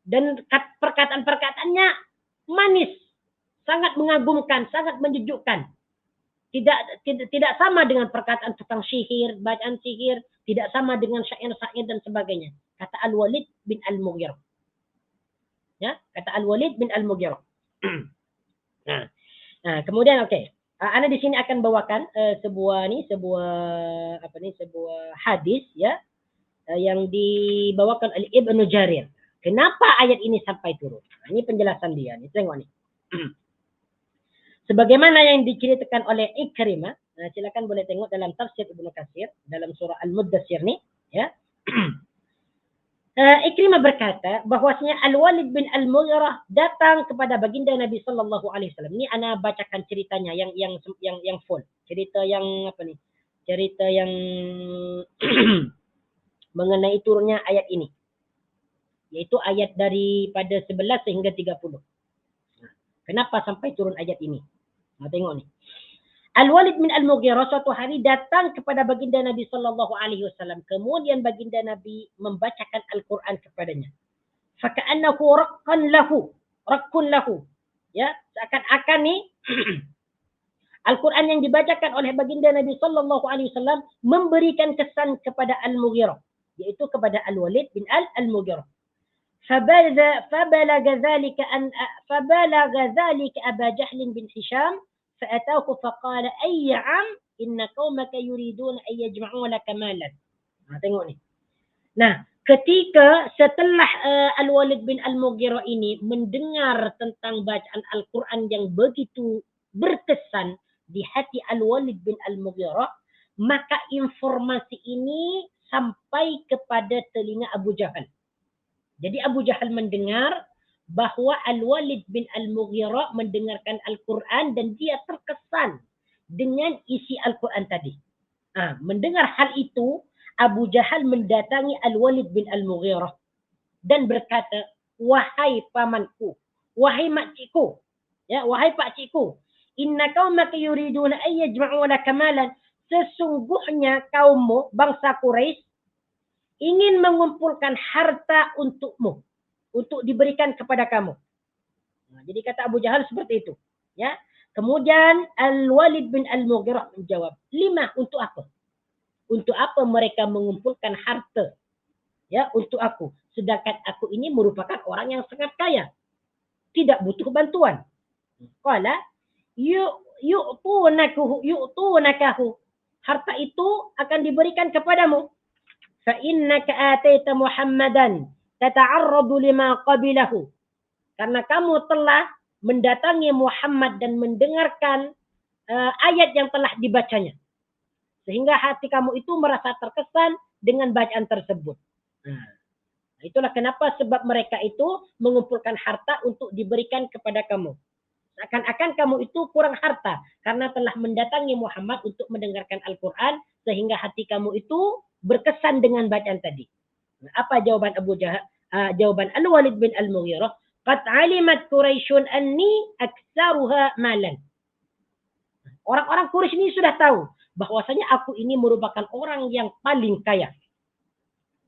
Dan perkataan-perkataannya manis, sangat mengagumkan, sangat menjejukkan. Tidak sama dengan perkataan tukang sihir, bacaan sihir, tidak sama dengan syair-syair dan sebagainya. Kata Al-Walid bin Al-Mughirah. Ya, kata Al-Walid bin Al-Mughirah. Nah, kemudian okey. Ana di sini akan bawakan sebuah hadis ya yang dibawakan oleh Ibnu Jarir. Kenapa ayat ini sampai turun? Nah, ini penjelasan dia. Nih, tengok nih. Sebagaimana yang diceritakan oleh Ikrimah, silakan boleh tengok dalam tafsir Ibnu Katsir dalam surah Al-Muddatsir nih, ya. Ikrimah berkata bahwasanya Al-Walid bin Al-Mughirah datang kepada baginda Nabi Sallallahu Alaihi Wasallam. Ini ana bacakan ceritanya yang full. Cerita yang apa nih? Cerita yang mengenai turunnya ayat ini. Yaitu ayat daripada 11 sehingga 30. Kenapa sampai turun ayat ini? Nah, tengok nih. Al-Walid bin Al-Mughirah suatu hari datang kepada baginda Nabi Sallallahu Alaihi Wasallam. Kemudian baginda Nabi membacakan Al-Quran kepadanya. Faka'annahu rakkun lahu. Ya, seakan-akan nih Al-Quran yang dibacakan oleh baginda Nabi Sallallahu Alaihi Wasallam memberikan kesan kepada Al-Mughirah, yaitu kepada Al-Walid bin Al-Mughirah. فبلغ ذلك أبا جهل بن هشام فأتاه فقال أي عم إن قومك يريدون أن يجمعوا لك مالا. Tengok ni. Nah, ketika setelah Al-Walid bin Al-Mughirah ini mendengar tentang bacaan Al-Quran yang begitu berkesan di hati Al-Walid bin Al-Mughirah, maka informasi ini sampai kepada telinga Abu Jahal. Jadi Abu Jahal mendengar bahwa Al-Walid bin Al-Mughirah mendengarkan Al-Quran dan dia terkesan dengan isi Al-Quran tadi. Mendengar hal itu, Abu Jahal mendatangi Al-Walid bin Al-Mughirah dan berkata, wahai pamanku, wahai makcikku, ya, wahai pakcikku, inna qaumaka yuriduna an yajma'u laka malan, sesungguhnya kaummu, bangsa Quraisy, ingin mengumpulkan harta untukmu, untuk diberikan kepada kamu. Nah, jadi kata Abu Jahal seperti itu. Ya. Kemudian Al-Walid bin Al-Mughirah menjawab, 5 untuk apa? Untuk apa mereka mengumpulkan harta? Ya, untuk aku. Sedangkan aku ini merupakan orang yang sangat kaya. Tidak butuh bantuan. Qala yu'tunakahu. Harta itu akan diberikan kepadamu. Fa innaka ataita Muhammadan tata'arradu lima qabilahu. Karena kamu telah mendatangi Muhammad dan mendengarkan ayat yang telah dibacanya. Sehingga hati kamu itu merasa terkesan dengan bacaan tersebut. Nah, itulah kenapa sebab mereka itu mengumpulkan harta untuk diberikan kepada kamu. Seakan-akan kamu itu kurang harta karena telah mendatangi Muhammad untuk mendengarkan Al-Quran sehingga hati kamu itu berkesan dengan bacaan tadi. Nah, apa jawaban Abu Jahal? Jawaban Al-Walid bin Al-Mughirah, qad alimat Quraisyun anni aktsaruha malan. Orang-orang Quraisy ini sudah tahu bahwasanya aku ini merupakan orang yang paling kaya.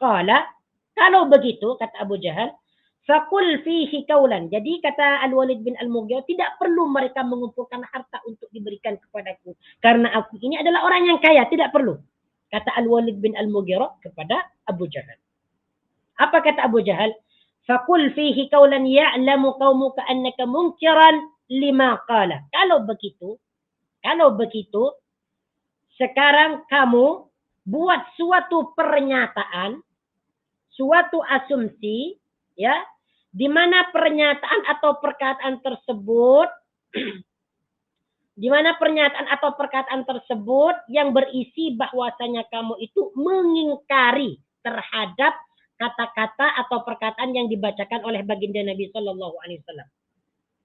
Qala, kalau begitu kata Abu Jahal, faqul fihi kaulan. Jadi kata Al-Walid bin Al-Mughirah, tidak perlu mereka mengumpulkan harta untuk diberikan kepadaku karena aku ini adalah orang yang kaya, tidak perlu. Kata Al-Walid bin Al-Mughirah kepada Abu Jahal. Apa kata Abu Jahal? Faqul fihi kaulan ya'lamu qaumuka annaka munkiran lima qala. Kalau begitu, sekarang kamu buat suatu pernyataan, suatu asumsi, ya, di mana pernyataan atau perkataan tersebut yang berisi bahwasanya kamu itu mengingkari terhadap kata-kata atau perkataan yang dibacakan oleh baginda Nabi Sallallahu Alaihi Wasallam.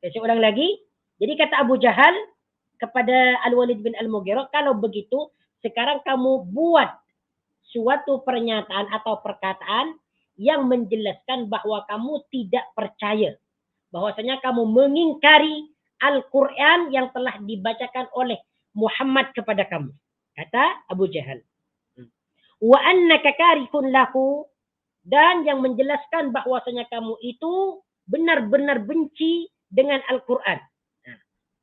Saya ulang lagi. Jadi kata Abu Jahal kepada Al-Walid bin Al-Mughirah, kalau begitu sekarang kamu buat suatu pernyataan atau perkataan yang menjelaskan bahwa kamu tidak percaya, bahwasanya kamu mengingkari Al-Quran yang telah dibacakan oleh Muhammad kepada kamu. Kata Abu Jahal. Wa annaka karihun lahu, dan yang menjelaskan bahwasanya kamu itu benar-benar benci dengan Al-Quran.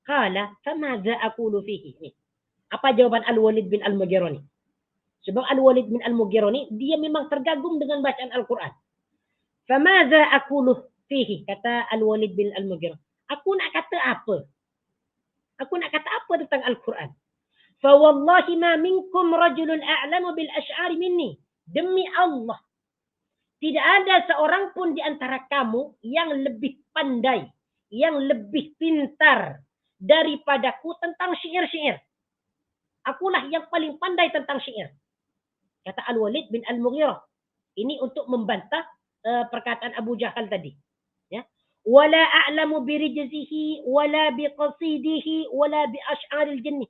Qala famadza aqulu fihi. Apa jawaban Al-Walid bin Al-Mughirah ni? Sebab Al-Walid bin Al-Mughirah ni dia memang tergagum dengan bacaan Al-Quran. Famadza aqulu fihi, kata Al-Walid bin Al-Mughirah. Aku nak kata apa? Aku nak kata apa tentang Al-Quran? Fa wallahi ma minkum rajulun a'lamu bil asy'ari minni. Demi Allah, tidak ada seorang pun di antara kamu yang lebih pandai, yang lebih pintar daripadaku tentang syair-syair. Akulah yang paling pandai tentang syair. Kata Al-Walid bin Al-Mughirah. Ini untuk membantah perkataan Abu Jahal tadi. Ya. Wala a'lamu birijzihi wala biqasidihi wala bi asy'aril jinni.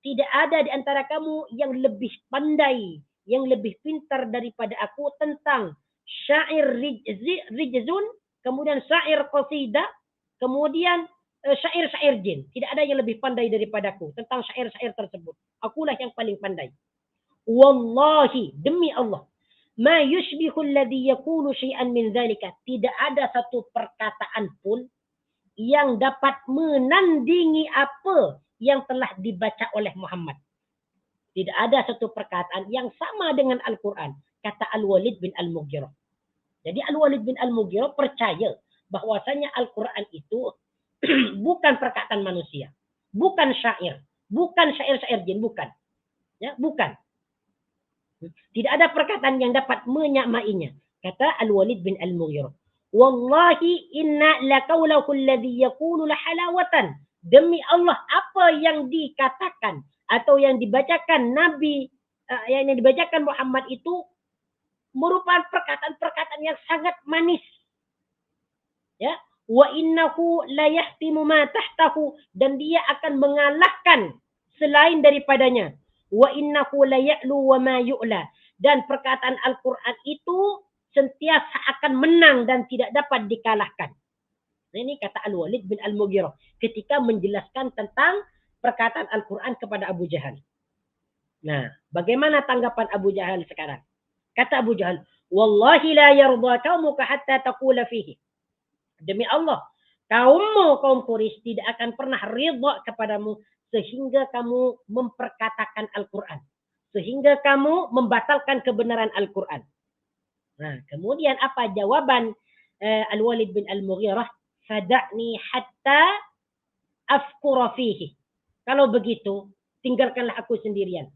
Tidak ada di antara kamu yang lebih pandai, yang lebih pintar daripada aku tentang syair rijzun, kemudian syair qasidah, kemudian syair-syair jin. Tidak ada yang lebih pandai daripadaku tentang syair-syair tersebut. Akulah yang paling pandai. Wallahi, demi Allah, ma yushbihu alladhi yaqulu syai'an min dzalika. Tidak ada satu perkataan pun yang dapat menandingi apa yang telah dibaca oleh Muhammad. Tidak ada satu perkataan yang sama dengan Al-Quran, kata Al-Walid bin Al-Mughirah. Jadi Al-Walid bin Al-Mughirah percaya bahwasanya Al-Quran itu bukan perkataan manusia, bukan syair, bukan syair-syair jin, bukan. Ya, bukan. Tidak ada perkataan yang dapat menyamainya. Kata Al-Walid bin Al-Mughirah. Wallahi inna laqawlahu alladhi yaqulu lahalawatan. Demi Allah, apa yang dikatakan atau yang dibacakan Nabi, yang dibacakan Muhammad itu merupakan perkataan-perkataan yang sangat manis. Ya, wa innahu la yahtimu ma tahtahu, dan dia akan mengalahkan selain daripadanya. Wa innahu la ya'lu wa ma yu'la, dan perkataan Al-Quran itu sentiasa akan menang dan tidak dapat dikalahkan. Ini kata Al-Walid bin Al-Mughirah ketika menjelaskan tentang perkataan Al-Quran kepada Abu Jahal. Nah, bagaimana tanggapan Abu Jahal sekarang? Kata Abu Jahal, Wallahi la yarda qaumuka hatta taqula fihi. Demi Allah, kaum Quraisy tidak akan pernah ridha kepadamu sehingga kamu memperkatakan Al-Quran. Sehingga kamu membatalkan kebenaran Al-Quran. Nah, kemudian apa jawaban Al-Walid bin Al-Mughirah? Fada'ni hatta afkura fihi. Kalau begitu, tinggalkanlah aku sendirian.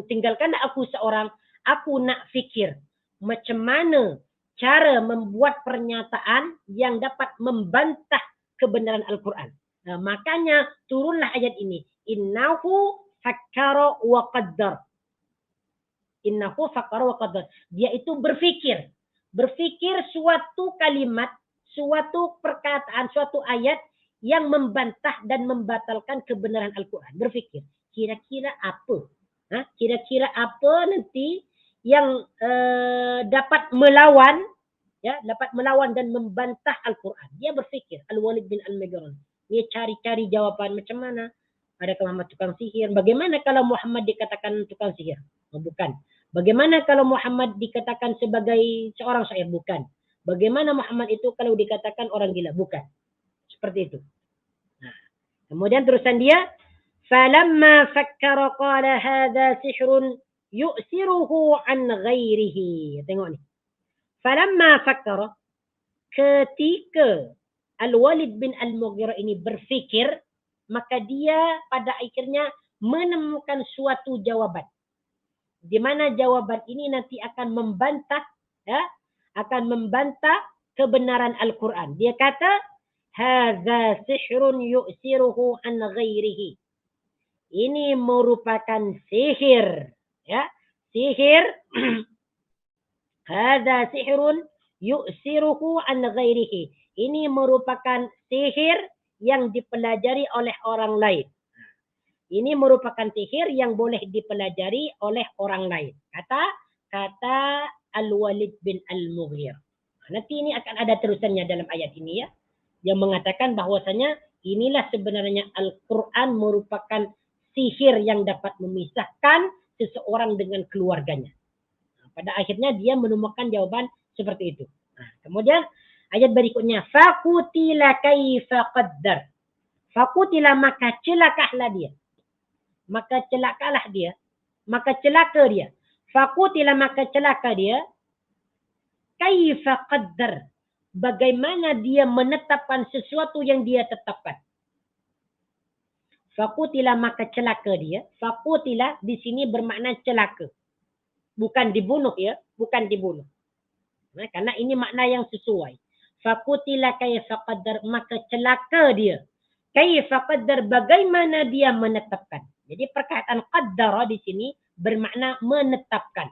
Tinggalkanlah aku seorang, aku nak fikir macam mana cara membuat pernyataan yang dapat membantah kebenaran Al-Quran. Nah, makanya turunlah ayat ini. Innahu fakkara wa qaddar. Innahu fakkara wa qaddar. Dia itu berfikir. Berfikir suatu kalimat, suatu perkataan, suatu ayat yang membantah dan membatalkan kebenaran Al-Quran. Berfikir. Kira-kira apa? Kira-kira apa nanti yang dapat melawan, ya, dapat melawan dan membantah Al-Quran. Dia berfikir. Al-Walid bin Al-Mughirah. Dia cari-cari jawaban macam mana. Adakah Muhammad tukang sihir? Bagaimana kalau Muhammad dikatakan tukang sihir? Oh, bukan. Bagaimana kalau Muhammad dikatakan sebagai seorang syair? Bukan. Bagaimana Muhammad itu kalau dikatakan orang gila? Bukan. Seperti itu. Nah, kemudian terusan dia, falamma fakkara qala hadha sihrun yu'siruhu an ghairihi. Tengok ni. Falamma fakkara, ketika Al-Walid bin Al-Mughirah ini berfikir, maka dia pada akhirnya menemukan suatu jawaban. Di mana jawaban ini nanti akan membantah, ya, akan membantah kebenaran Al-Quran. Dia kata, hadza sihrun yu'siruhu an ghairihi. Ini merupakan sihir, ya, sihir. Hadza sihrun yu'siruhu an ghairihi. Ini merupakan sihir yang dipelajari oleh orang lain. Ini merupakan sihir yang boleh dipelajari oleh orang lain. Kata Al-Walid bin Al-Mughirah. Nanti ini akan ada terusannya dalam ayat ini, ya, yang mengatakan bahwasanya inilah sebenarnya Al-Quran merupakan sihir yang dapat memisahkan seseorang dengan keluarganya. Pada akhirnya dia menemukan jawaban seperti itu. Nah, kemudian ayat berikutnya, faqutila kaifa qaddar. Faqutila, maka celakahlah dia. Maka celakalah dia. Maka celaka dia. Faqutila, maka celaka dia. Kaifa qaddar. Bagaimana dia menetapkan sesuatu yang dia tetapkan. Faqutila, maka celaka dia. Faqutila di sini bermakna celaka. Bukan dibunuh, ya. Bukan dibunuh. Nah, karena ini makna yang sesuai. Faqutila kaifa qaddar, maka celaka dia. Kaifa qaddar, bagaimana dia menetapkan. Jadi perkataan qaddara di sini bermakna menetapkan.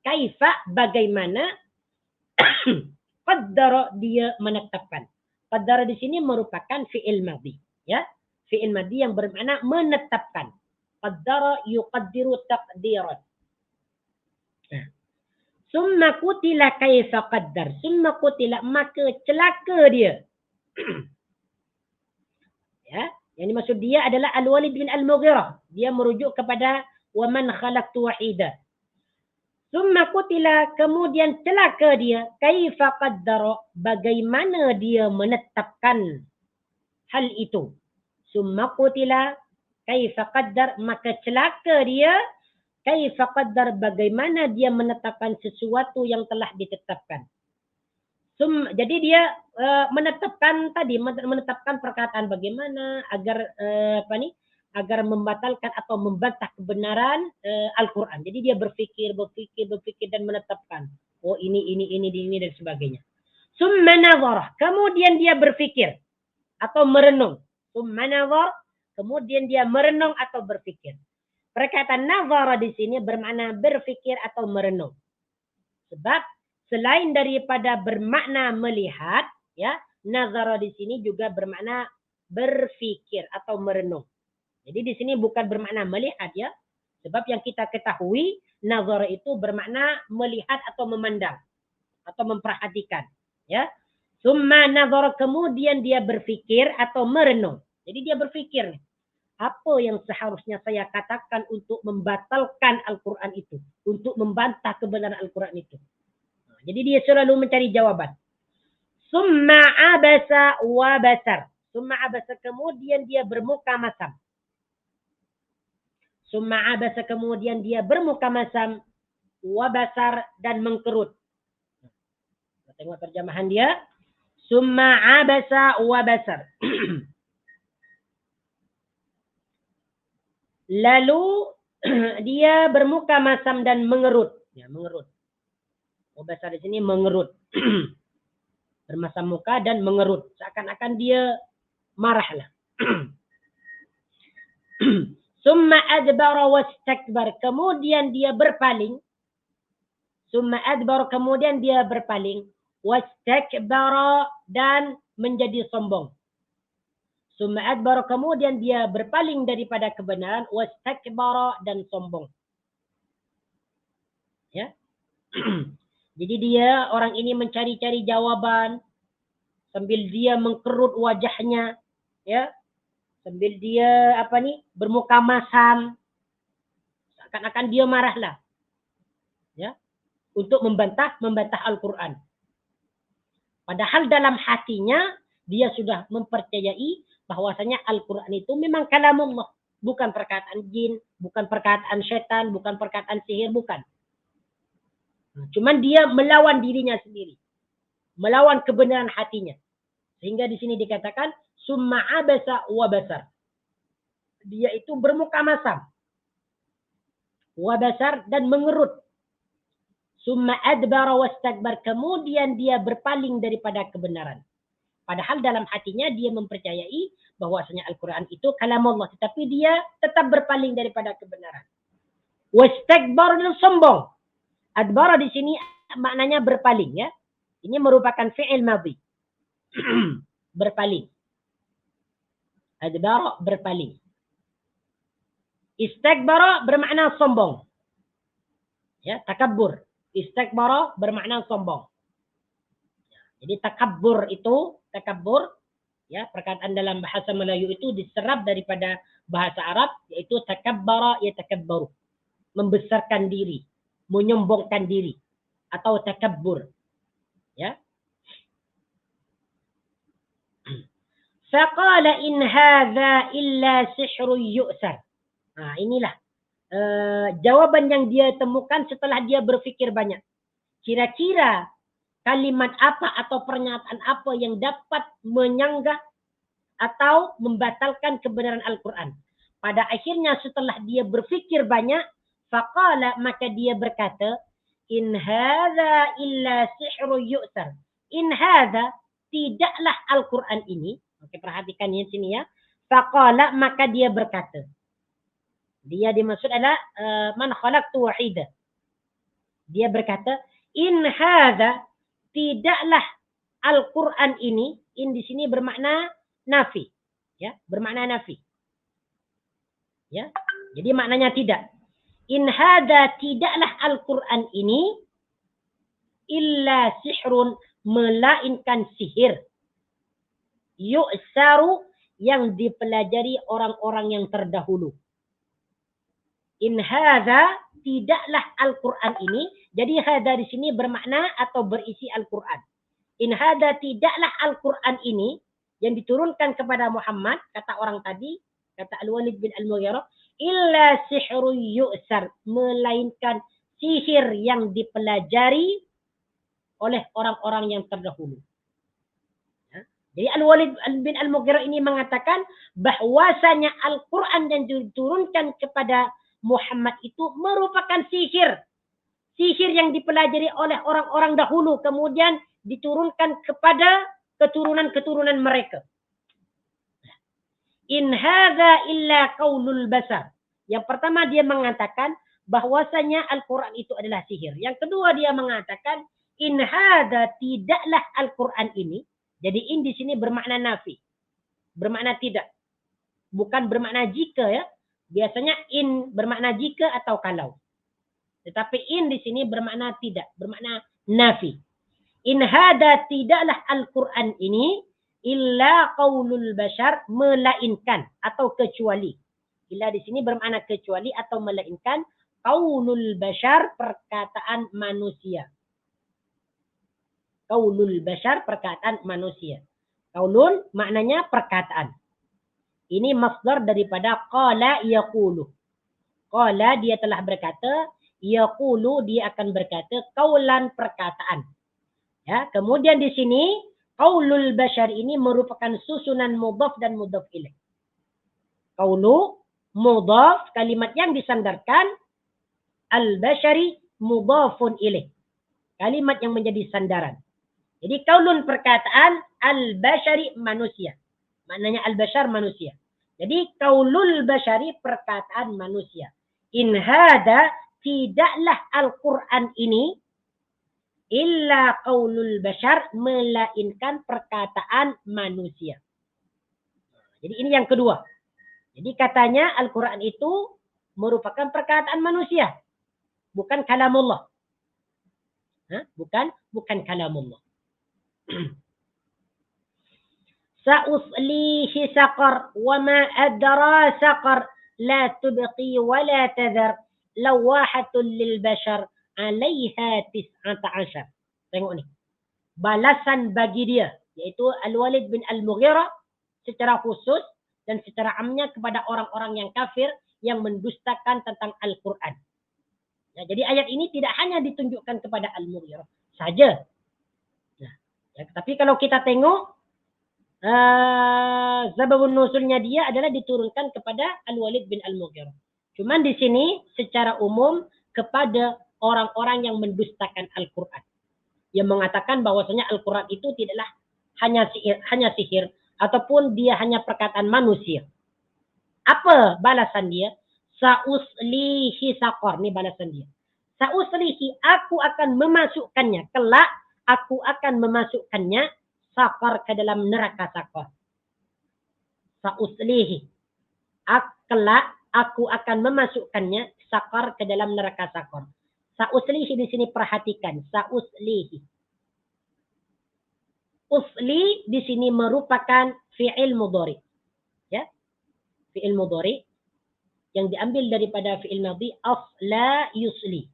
Kaifa, bagaimana. Qaddara, dia menetapkan. Qaddara di sini merupakan fi'il madhi, ya. Fi'il madhi yang bermakna menetapkan. Qaddara yuqaddiru taqdiran. Summa qutila kaifa qaddar. Summa qutila, maka celaka dia. Ya, yang dimaksud dia adalah Al-Walid bin Al-Mughirah. Dia merujuk kepada wa man khalaqtu wahida. Summa qutila, kemudian celaka dia. Kaifa qaddara, bagaimana dia menetapkan hal itu. Summa qutila kaifa qaddar, maka celaka dia. Kaifa qaddar, bagaimana dia menetapkan sesuatu yang telah ditetapkan. Jadi dia menetapkan tadi, menetapkan perkataan bagaimana agar agar membatalkan atau membantah kebenaran Al-Quran. Jadi dia berfikir dan menetapkan. Oh ini dan sebagainya. Summa nazarah, kemudian dia berfikir atau merenung. Summa nazar, kemudian dia merenung atau berfikir. Perkataan nazara di sini bermakna berfikir atau merenung. Sebab selain daripada bermakna melihat, ya, nazara di sini juga bermakna berfikir atau merenung. Jadi di sini bukan bermakna melihat, ya. Sebab yang kita ketahui, nazara itu bermakna melihat atau memandang atau memperhatikan, ya. Summa nazara, kemudian dia berfikir atau merenung. Jadi dia berfikir, apa yang seharusnya saya katakan untuk membatalkan Al-Quran itu, untuk membantah kebenaran Al-Quran itu. Jadi dia selalu mencari jawaban. Summa abasa wa basar. Summa abasa, kemudian dia bermuka masam. Summa abasa, kemudian dia bermuka masam, wa basar, dan mengkerut. Kita tengok terjemahan dia. Summa abasa wa basar. Lalu dia bermuka masam dan mengerut. Ya, mengerut. Wa basar di sini mengerut. Bermasam muka dan mengerut. Seakan-akan dia marahlah. Summa adbara wastakbar. Kemudian dia berpaling. Summa adbara, kemudian dia berpaling. Wastakbara, dan menjadi sombong. Summa adbara, kemudian dia berpaling daripada kebenaran. Wastakbara, dan sombong. Ya. Jadi dia, orang ini mencari-cari jawaban sambil dia mengkerut wajahnya, ya. Sambil dia bermuka masam. Seakan-akan dia marahlah. Ya. Untuk membantah Al-Qur'an. Padahal dalam hatinya dia sudah mempercayai bahwasanya Al-Qur'an itu memang kalamullah, bukan perkataan jin, bukan perkataan syaitan, bukan perkataan sihir, bukan. Cuman dia melawan dirinya sendiri. Melawan kebenaran hatinya. Sehingga di sini dikatakan summa abasa wa basar. Dia itu bermuka masam. Wa basar, dan mengerut. Summa adbara wastakbar, kemudian dia berpaling daripada kebenaran. Padahal dalam hatinya dia mempercayai bahwasanya Al-Qur'an itu kalamullah, tetapi dia tetap berpaling daripada kebenaran. Wastakbar, dan sombong. Adbara di sini maknanya berpaling, ya. Ini merupakan fi'il madhi. Berpaling. Adbara, berpaling. Istakbara bermakna sombong. Ya, takabbur. Istakbara bermakna sombong. Jadi takabbur, ya, perkataan dalam bahasa Melayu itu diserap daripada bahasa Arab, yaitu takabbara yatakabbaru. Membesarkan diri, menyombongkan diri, atau takabbur. Ya. Faqala in hadza illa sihrun yu'sar. Nah, inilah jawaban yang dia temukan setelah dia berpikir banyak. Kira-kira kalimat apa atau pernyataan apa yang dapat menyanggah atau membatalkan kebenaran Al-Qur'an. Pada akhirnya setelah dia berpikir banyak, faqala, maka dia berkata, in hadza illa sihrun yu'sar. In hadza, tidaklah Al-Qur'an ini. Oke, perhatikan di sini, ya. Faqala, maka dia berkata. Dia dimaksud adalah man khalaqtu wahida. Dia berkata, in hadza, tidaklah Al-Qur'an ini. In di sini bermakna nafi, ya, bermakna nafi. Ya. Jadi maknanya tidak. In hadza, tidaklah Al-Qur'an ini illa sihrun, melainkan sihir. Yu'saru, yang dipelajari orang-orang yang terdahulu. In hadza, tidaklah Al-Qur'an ini. Jadi hadza di sini bermakna atau berisi Al-Qur'an. In hadza, tidaklah Al-Qur'an ini yang diturunkan kepada Muhammad, kata orang tadi, kata Al-Walid bin Al-Mughirah, illa sihrun yu'sar, melainkan sihir yang dipelajari oleh orang-orang yang terdahulu. Jadi Al-Walid bin Al-Mughirah ini mengatakan bahwasanya Al-Qur'an yang diturunkan kepada Muhammad itu merupakan sihir. Sihir yang dipelajari oleh orang-orang dahulu, kemudian diturunkan kepada keturunan-keturunan mereka. In hadza illa qaulul basar. Yang pertama dia mengatakan bahwasanya Al-Qur'an itu adalah sihir. Yang kedua dia mengatakan in hadza, tidaklah Al-Qur'an ini. Jadi in di sini bermakna nafi. Bermakna tidak. Bukan bermakna jika, ya. Biasanya in bermakna jika atau kalau. Tetapi in di sini bermakna tidak, bermakna nafi. In hadza, tidaklah Al-Qur'an ini illa qaulul bashar, melainkan atau kecuali. Illa di sini bermakna kecuali atau melainkan qaulul bashar, perkataan manusia. Qaulul bashar, perkataan manusia. Qaulun maknanya perkataan. Ini masdar daripada qala yaqulu. Qala dia telah berkata, yaqulu dia akan berkata, qaulan perkataan. Ya, kemudian di sini qaulul bashar ini merupakan susunan mudhaf dan mudhaf ilaih. Qaulu mudhaf, kalimat yang disandarkan, al-bashari mudhafun ilaih. Kalimat yang menjadi sandaran. Jadi qaulun perkataan, al-bashari manusia. Maknanya al-bashar manusia. Jadi qaulul bashari perkataan manusia. In hada, tidaklah Al-Quran ini illa qaulul bashar, melainkan perkataan manusia. Jadi ini yang kedua. Jadi katanya Al-Quran itu merupakan perkataan manusia. Bukan kalamullah. Bukan kalamullah. Sa'uslihi saqar wa ma adra saqar la tubqi wa la tadhar lawahatun lil bashar 'alaiha 19. Tengok ni. Balasan bagi dia, yaitu Al-Walid bin Al-Mughirah secara khusus dan secara amnya kepada orang-orang yang kafir yang mendustakan tentang Al-Quran. Ya, jadi ayat ini tidak hanya ditunjukkan kepada Al-Mughirah saja. Nah, ya, tapi kalau kita tengok sebabun nuzulnya dia adalah diturunkan kepada Al-Walid bin Al-Mughirah. Cuman di sini secara umum kepada orang-orang yang mendustakan Al-Quran. Yang mengatakan bahwasanya Al-Quran itu tidaklah hanya sihir ataupun dia hanya perkataan manusia. Apa balasan dia? Sa'uslihi saqar. Ini balasan dia. Sa'uslihi, aku akan memasukkannya. Kelak aku akan memasukkannya saqar, ke dalam neraka saqar. Sa'uslihi. Kelak aku akan memasukkannya saqar, ke dalam neraka saqar. Sa'uslihi di sini perhatikan. Sa'uslihi. Usli di sini merupakan fi'il mudhari. Ya. Fi'il mudhari yang diambil daripada fi'il madhi, asla yusli.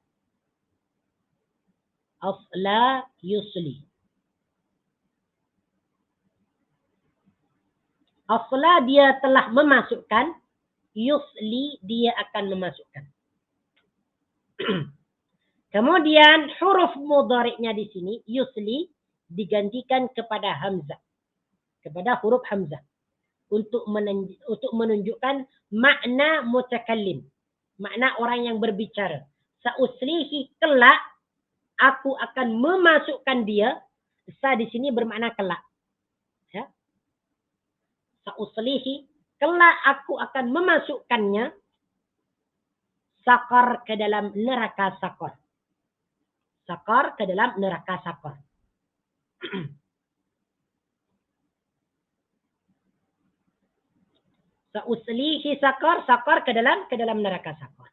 Asla yusli. Asla dia telah memasukkan, yusli dia akan memasukkan. Kemudian huruf mudhari'nya di sini, yusli, digantikan kepada hamzah. Kepada huruf hamzah. Untuk menunjukkan makna mutakallim. Makna orang yang berbicara. Sa'uslihi, kelak aku akan memasukkan dia. Sa di sini bermakna kelak. Ya. Sa'uslihi, kelak aku akan memasukkannya saqar, ke dalam neraka saqar. Saqar, ke dalam neraka saqar. Sa'uslihi saqar, saqar ke dalam neraka saqar.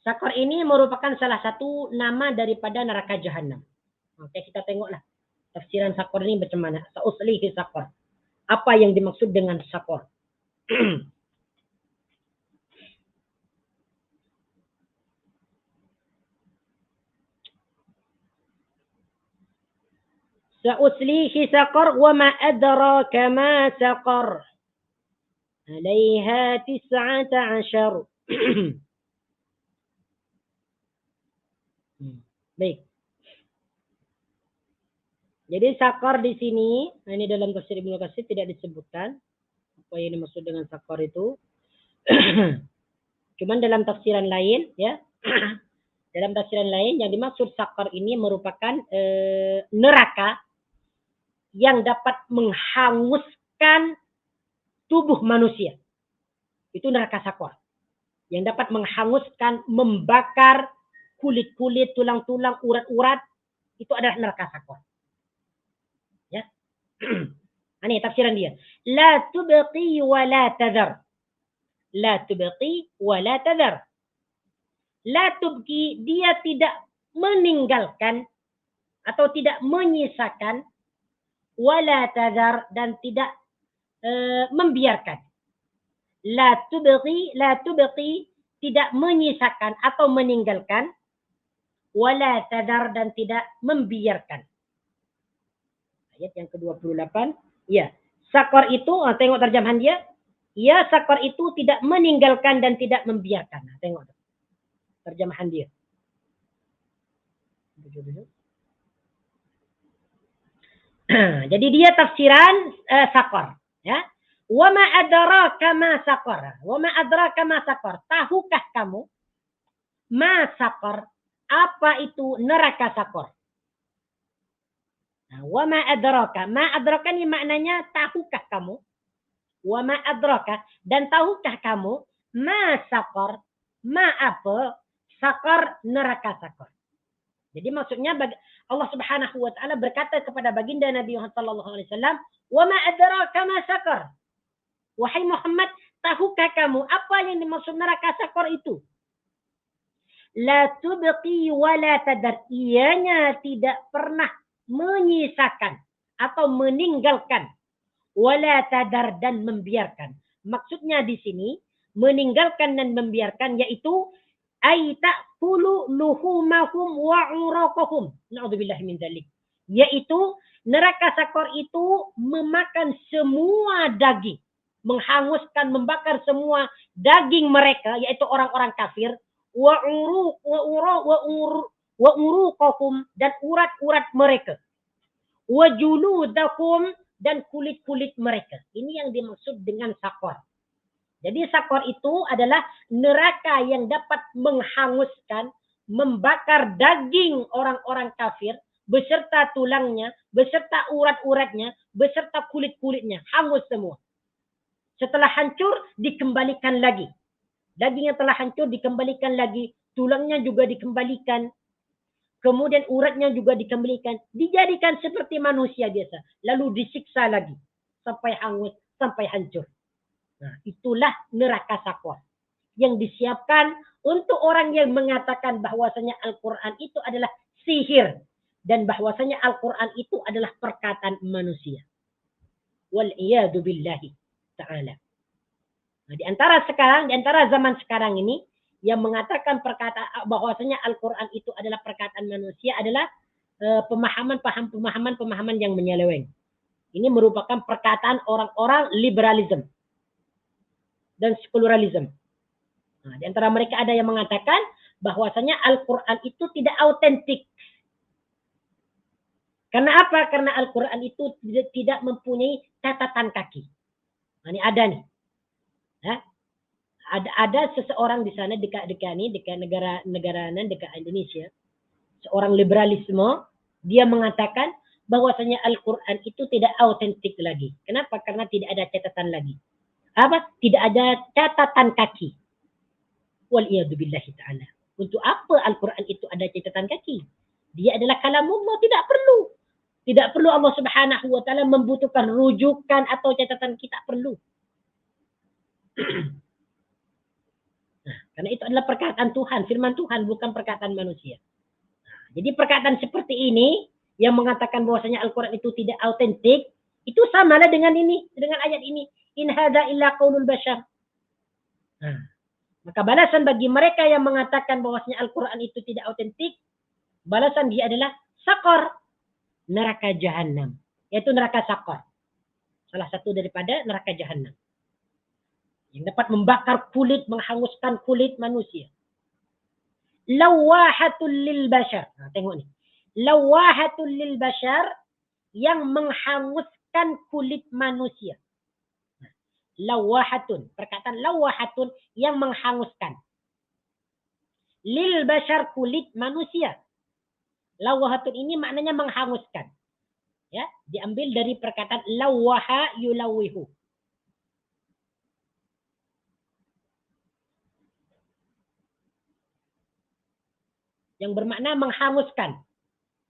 Saqar ini merupakan salah satu nama daripada neraka Jahannam. Oke, kita tengoklah tafsiran saqar ini macam mana. Sa'uslihi saqar. Apa yang dimaksud dengan saqar? Sa'uslihi saqar wa ma adraka ma saqar. 'alaiha 19. Baik. Jadi saqar di sini, ini dalam tafsir Ibnu Katsir tidak disebutkan apa yang dimaksud dengan saqar itu. Cuman dalam tafsiran lain, ya. Dalam tafsiran lain yang dimaksud saqar ini merupakan neraka yang dapat menghanguskan tubuh manusia. Itu neraka saqar. Yang dapat menghanguskan, membakar kulit-kulit, tulang-tulang, urat-urat. Itu adalah neraka saqar. Ya. Ini tafsiran dia. La tubqi wa la tadhar. La tubqi wa la tadhar. La tubqi, dia tidak meninggalkan atau tidak menyisakan, wala tadhar, dan tidak membiarkan. la tubqi tidak menyisakan atau meninggalkan, wala tadar dan tidak membiarkan. Ayat yang ke-28. Ya, sakor itu, tengok terjemahan dia. Ya, sakor itu tidak meninggalkan dan tidak membiarkan. Tengok terjemahan dia. Jadi dia tafsiran sakor, ya. Wa ma adraka ma sakor. Wa ma adraka ma sakor. Tahukah kamu ma sakor? Apa itu neraka sakor? Nah, wa ma adraka. Ma adraka ini maknanya tahukah kamu? Wa ma adraka, dan tahukah kamu ma sakor? Ma apa? Sakor, neraka sakor. Jadi maksudnya Allah Subhanahu wa taala berkata kepada baginda Nabi Muhammad sallallahu alaihi wasallam, "Wa ma adraka ma sakar?" Wahai Muhammad, tahukah kamu apa yang dimaksud neraka sakar itu? La tubqi wa la tadar. Ianya tidak pernah menyisakan atau meninggalkan, wala tadar dan membiarkan. Maksudnya di sini meninggalkan dan membiarkan yaitu ay ta'kulu luhumahum wa uraqahum. Na'udzubillah min dzalik. Yaitu neraka sakor itu memakan semua daging, menghanguskan, membakar semua daging mereka, yaitu orang-orang kafir, wa uruqahum dan urat-urat mereka, wa juludahum dan kulit-kulit mereka. Ini yang dimaksud dengan sakor. Jadi sakor itu adalah neraka yang dapat menghanguskan, membakar daging orang-orang kafir, beserta tulangnya, beserta urat-uratnya, beserta kulit-kulitnya. Hangus semua. Setelah hancur, dikembalikan lagi. Daging yang telah hancur dikembalikan lagi. Tulangnya juga dikembalikan. Kemudian uratnya juga dikembalikan. Dijadikan seperti manusia biasa. Lalu disiksa lagi. Sampai hangus, sampai hancur. Nah, itulah neraka sakor yang disiapkan untuk orang yang mengatakan bahwasanya Al-Quran itu adalah sihir dan bahwasanya Al-Quran itu adalah perkataan manusia. Wal-iyadu billahi ta'ala. Nah, di antara zaman sekarang ini yang mengatakan perkataan bahwasanya Al-Quran itu adalah perkataan manusia adalah pemahaman yang menyeleweng. Ini merupakan perkataan orang-orang liberalisme dan sekularisme. Nah, di antara mereka ada yang mengatakan bahwasanya Al-Quran itu tidak autentik. Karena apa? Karena Al-Quran itu tidak mempunyai catatan kaki. Nah, ini ada nih. Ya. Ada seseorang di sana dekat negara Indonesia, seorang liberalisme, dia mengatakan bahwasanya Al-Quran itu tidak autentik lagi. Kenapa? Karena tidak ada catatan lagi. Tidak ada catatan kaki. Waliyadzubillahi ta'ala. Untuk apa Al-Quran itu ada catatan kaki? Dia adalah kalamullah, tidak perlu. Tidak perlu Allah Subhanahu wa taala membutuhkan rujukan atau catatan, kita perlu. Nah, karena itu adalah perkataan Tuhan, firman Tuhan, bukan perkataan manusia. Nah, jadi perkataan seperti ini yang mengatakan bahwasanya Al-Quran itu tidak autentik, itu samalah dengan ini, dengan ayat ini. In hadza illa qaulul bashar. Nah, maka balasan bagi mereka yang mengatakan bahwasanya Al-Quran itu tidak autentik, balasan dia adalah sakor, neraka jahanam, yaitu neraka sakor. Salah satu daripada neraka jahanam yang dapat membakar kulit, menghanguskan kulit manusia. Lawahatul lil bashar. Nah, tengok ni. Lawahatul lil bashar, yang menghanguskan kulit manusia. Lawahatun, perkataan lawahatun yang menghanguskan. Lil bashar, kulit manusia. Lawahatun ini maknanya menghanguskan. Ya, diambil dari perkataan lawaha yulawihu. Yang bermakna menghanguskan.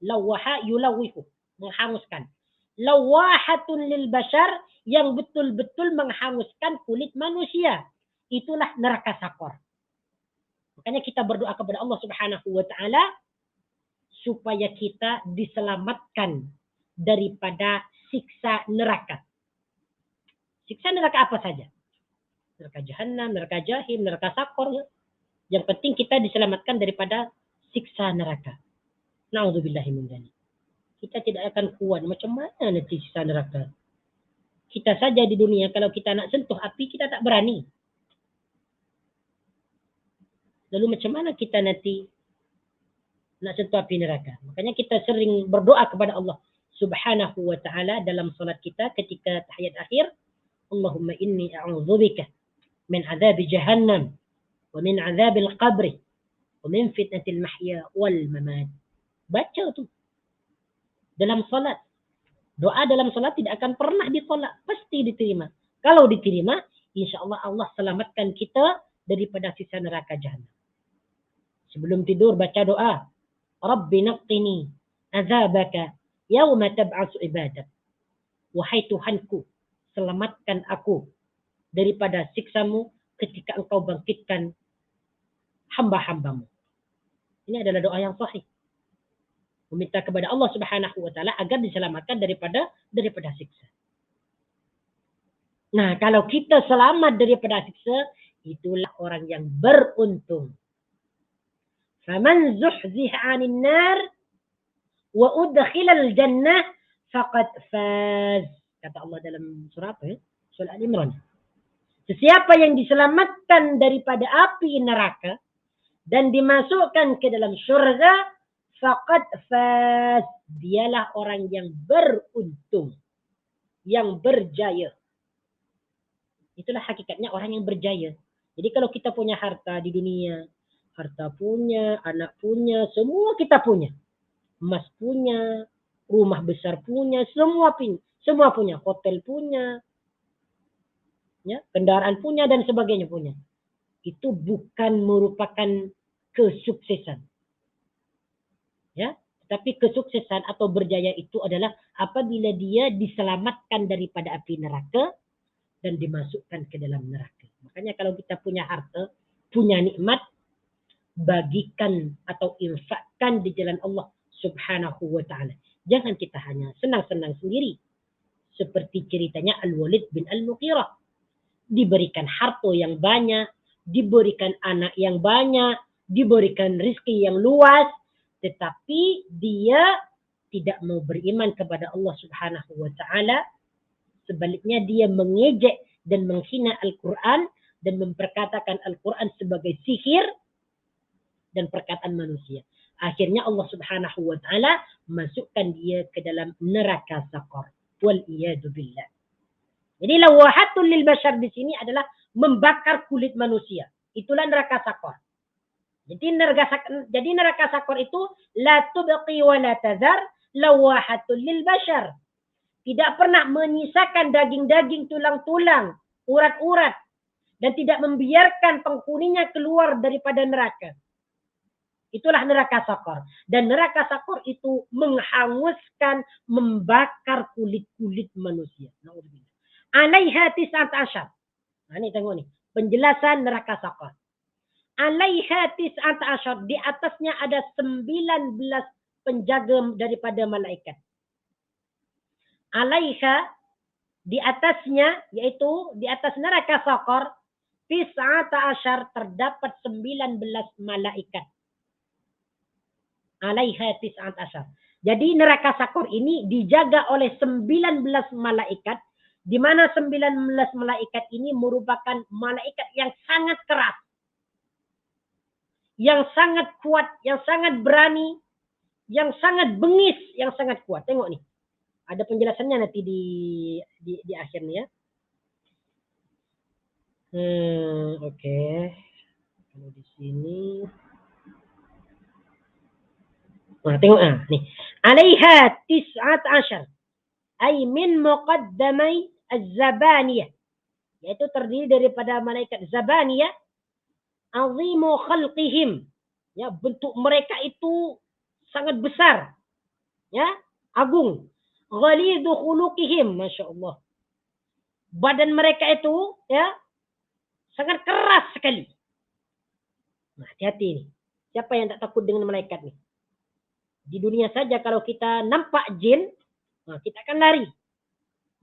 Lawaha yulawihu, menghanguskan. Lawahatun lil bashar, yang betul-betul menghanguskan kulit manusia. Itulah neraka sakor. Makanya kita berdoa kepada Allah Subhanahu wa taala supaya kita diselamatkan daripada siksa neraka. Siksa neraka apa saja? neraka jahanam, neraka jahim, neraka sakor. Ya. Yang penting kita diselamatkan daripada siksa neraka. Na'udzubillahi min dzalik. Kita tidak akan kuat. Macam mana nanti siksa neraka? Kita saja di dunia, kalau kita nak sentuh api, kita tak berani. Lalu macam mana kita nanti nak sentuh api neraka? Makanya kita sering berdoa kepada Allah Subhanahu wa ta'ala dalam salat kita ketika tahiyat akhir. Allahumma inni a'udzubika min azab jahannam wa min azab al-qabr wa min fitnatil mahya wal mamat. Baca tu dalam salat. Doa dalam salat tidak akan pernah ditolak, pasti diterima. Kalau diterima, insya-Allah Allah selamatkan kita daripada siksa neraka jahanam. Sebelum tidur baca doa, Rabbi naqqini azabaka yauma tab'atsu ibadak. Wahai Tuhanku, selamatkan aku daripada siksamu ketika engkau bangkitkan hamba-hambamu. Ini adalah doa yang sahih. Meminta kepada Allah Subhanahu wa taala agar diselamatkan daripada siksa. Nah, kalau kita selamat daripada siksa, itulah orang yang beruntung. Faman zuhziha 'anil nar wa udkhilal jannah faqad faz. Kata Allah dalam surah apa ya? Surah Al-Imran. Sesiapa yang diselamatkan daripada api neraka dan dimasukkan ke dalam syurga, faqad faz. Dialah orang yang beruntung, yang berjaya. Itulah hakikatnya orang yang berjaya. Jadi kalau kita punya harta di dunia, harta punya, anak punya, semua kita punya. Emas punya, rumah besar punya, semua punya, hotel punya, ya, kendaraan punya dan sebagainya punya. Itu bukan merupakan kesuksesan. Ya, tetapi kesuksesan atau berjaya itu adalah apabila dia diselamatkan daripada api neraka dan dimasukkan ke dalam neraka. Makanya kalau kita punya harta, punya nikmat, bagikan atau infakkan di jalan Allah Subhanahu wa ta'ala. Jangan kita hanya senang-senang sendiri. Seperti ceritanya Al-Walid bin Al-Mughirah. Diberikan harta yang banyak, diberikan anak yang banyak, diberikan rezeki yang luas, tetapi dia tidak mau beriman kepada Allah Subhanahu wa ta'ala. Sebaliknya dia mengejek dan menghina Al-Quran dan memperkatakan Al-Quran sebagai sihir dan perkataan manusia. Akhirnya Allah Subhanahu wa ta'ala masukkan dia ke dalam neraka sakor. Wal iyadu billah. Jadi lawahatul lil bashar di sini adalah membakar kulit manusia. Itulah neraka sakor. Jadi neraka sakor itu la tubqi wa la tazar lawahatul lil bashar. Tidak pernah menyisakan daging-daging, tulang-tulang, urat-urat, dan tidak membiarkan penghuninya keluar daripada neraka. Itulah neraka sakor. Dan neraka sakor itu menghanguskan, membakar kulit-kulit manusia. Alaiha 19. Nah, ini tengok nih. Penjelasan neraka sakor. Alaiha 19. Di atasnya ada 19 penjaga daripada malaikat. Alaiha, di atasnya, yaitu di atas neraka sakor, 19 terdapat 19 malaikat. Alaiha 19. Jadi neraka sakor ini dijaga oleh 19 malaikat, di mana 19 malaikat ini merupakan malaikat yang sangat keras, yang sangat kuat, yang sangat berani, yang sangat bengis, yang sangat kuat. Tengok nih. Ada penjelasannya nanti di akhir nih ya. Oke. Kalau di sini. Nah, tengok nih. Alaiha 19. Ay min muqaddamai az-zabaniyah. Yaitu terdiri daripada malaikat zabaniyah. Azimu khalqihim. Ya, bentuk mereka itu sangat besar. Ya, agung. Ghalidu khuluqihim, Masya Allah. Badan mereka itu ya sangat keras sekali. Nah, hati-hati nih. Siapa yang tak takut dengan malaikat nih? Di dunia saja kalau kita nampak jin, nah, kita akan lari.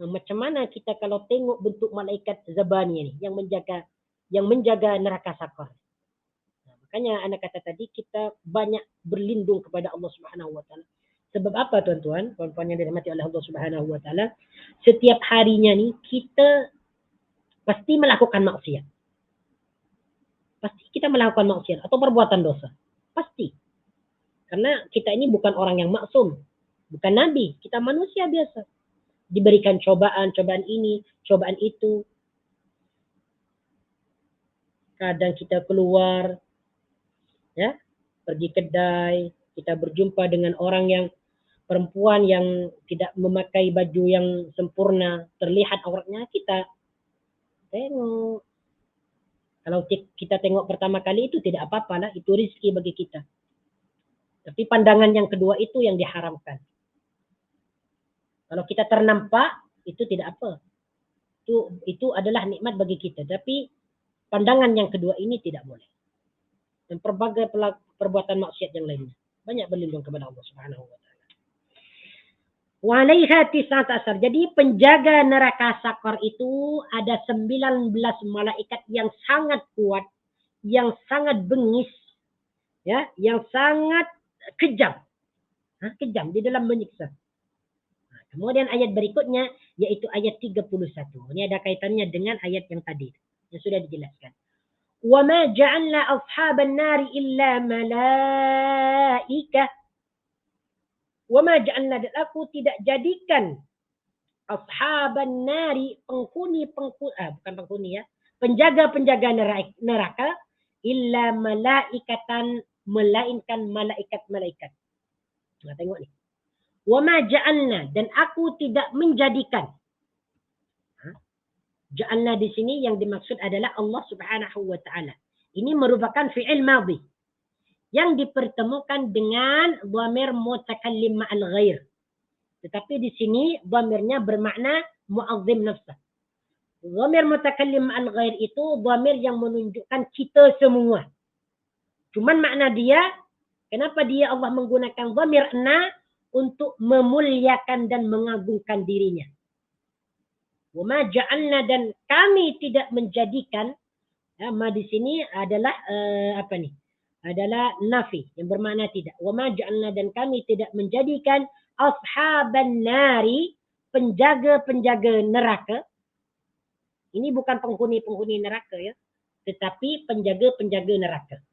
Macam mana kita kalau tengok bentuk malaikat Zabani ini yang menjaga neraka Sakar. Makanya anak kata tadi kita banyak berlindung kepada Allah Subhanahu wa taala. Sebab apa tuan-tuan, puan-puan yang dirahmati oleh Allah Subhanahu wa taala, setiap harinya ni kita pasti melakukan maksiat. Pasti kita melakukan maksiat atau perbuatan dosa. Pasti. Karena kita ini bukan orang yang maksum, bukan nabi, kita manusia biasa. Diberikan cobaan ini, cobaan itu. Kadang kita keluar, ya, pergi kedai, kita berjumpa dengan orang yang perempuan yang tidak memakai baju yang sempurna, terlihat auratnya, kita tengok. Kalau kita tengok pertama kali itu tidak apa-apa lah, itu rezeki bagi kita. Tapi pandangan yang kedua itu yang diharamkan. Kalau kita ternampak, itu tidak apa. Itu adalah nikmat bagi kita. Tapi pandangan yang kedua ini tidak boleh. Dan berbagai perbuatan maksiat yang lainnya. Banyak berlindung kepada Allah Subhanahu wa taala. Wa 'alaiha 19. Jadi penjaga neraka Sakar itu ada 19 malaikat yang sangat kuat, yang sangat bengis, ya, yang sangat kejam. Kejam di dalam menyiksa. Kemudian ayat berikutnya yaitu ayat 31. Ini ada kaitannya dengan ayat yang tadi yang sudah dijelaskan. Wa ma ja'alna ashaban nari illa malaikah. Wa ma ja'alna, dan aku tidak jadikan ashaban nari penjaga-penjaga neraka illa malaikatan, melainkan malaikat-malaikat. Nah, tengok ni. Wa ma ja'alna, dan aku tidak menjadikan. Ja'alna di sini yang dimaksud adalah Allah Subhanahu wa taala. Ini merupakan fi'il madhi yang dipertemukan dengan dhamir mutakallim ma'al ghair. Tetapi di sini dhamirnya bermakna mu'azzim nafsah. Dhamir mutakallim ma'al ghair itu dhamir yang menunjukkan kita semua. Cuman makna dia, kenapa dia Allah menggunakan dhamir na untuk memuliakan dan mengagungkan dirinya. Wa ma ja'alna, dan kami tidak menjadikan, ma di sini adalah adalah nafi yang bermakna tidak. Wa ma ja'alna, dan kami tidak menjadikan ashaban nari, penjaga-penjaga neraka. Ini bukan penghuni-penghuni neraka ya, tetapi penjaga-penjaga neraka.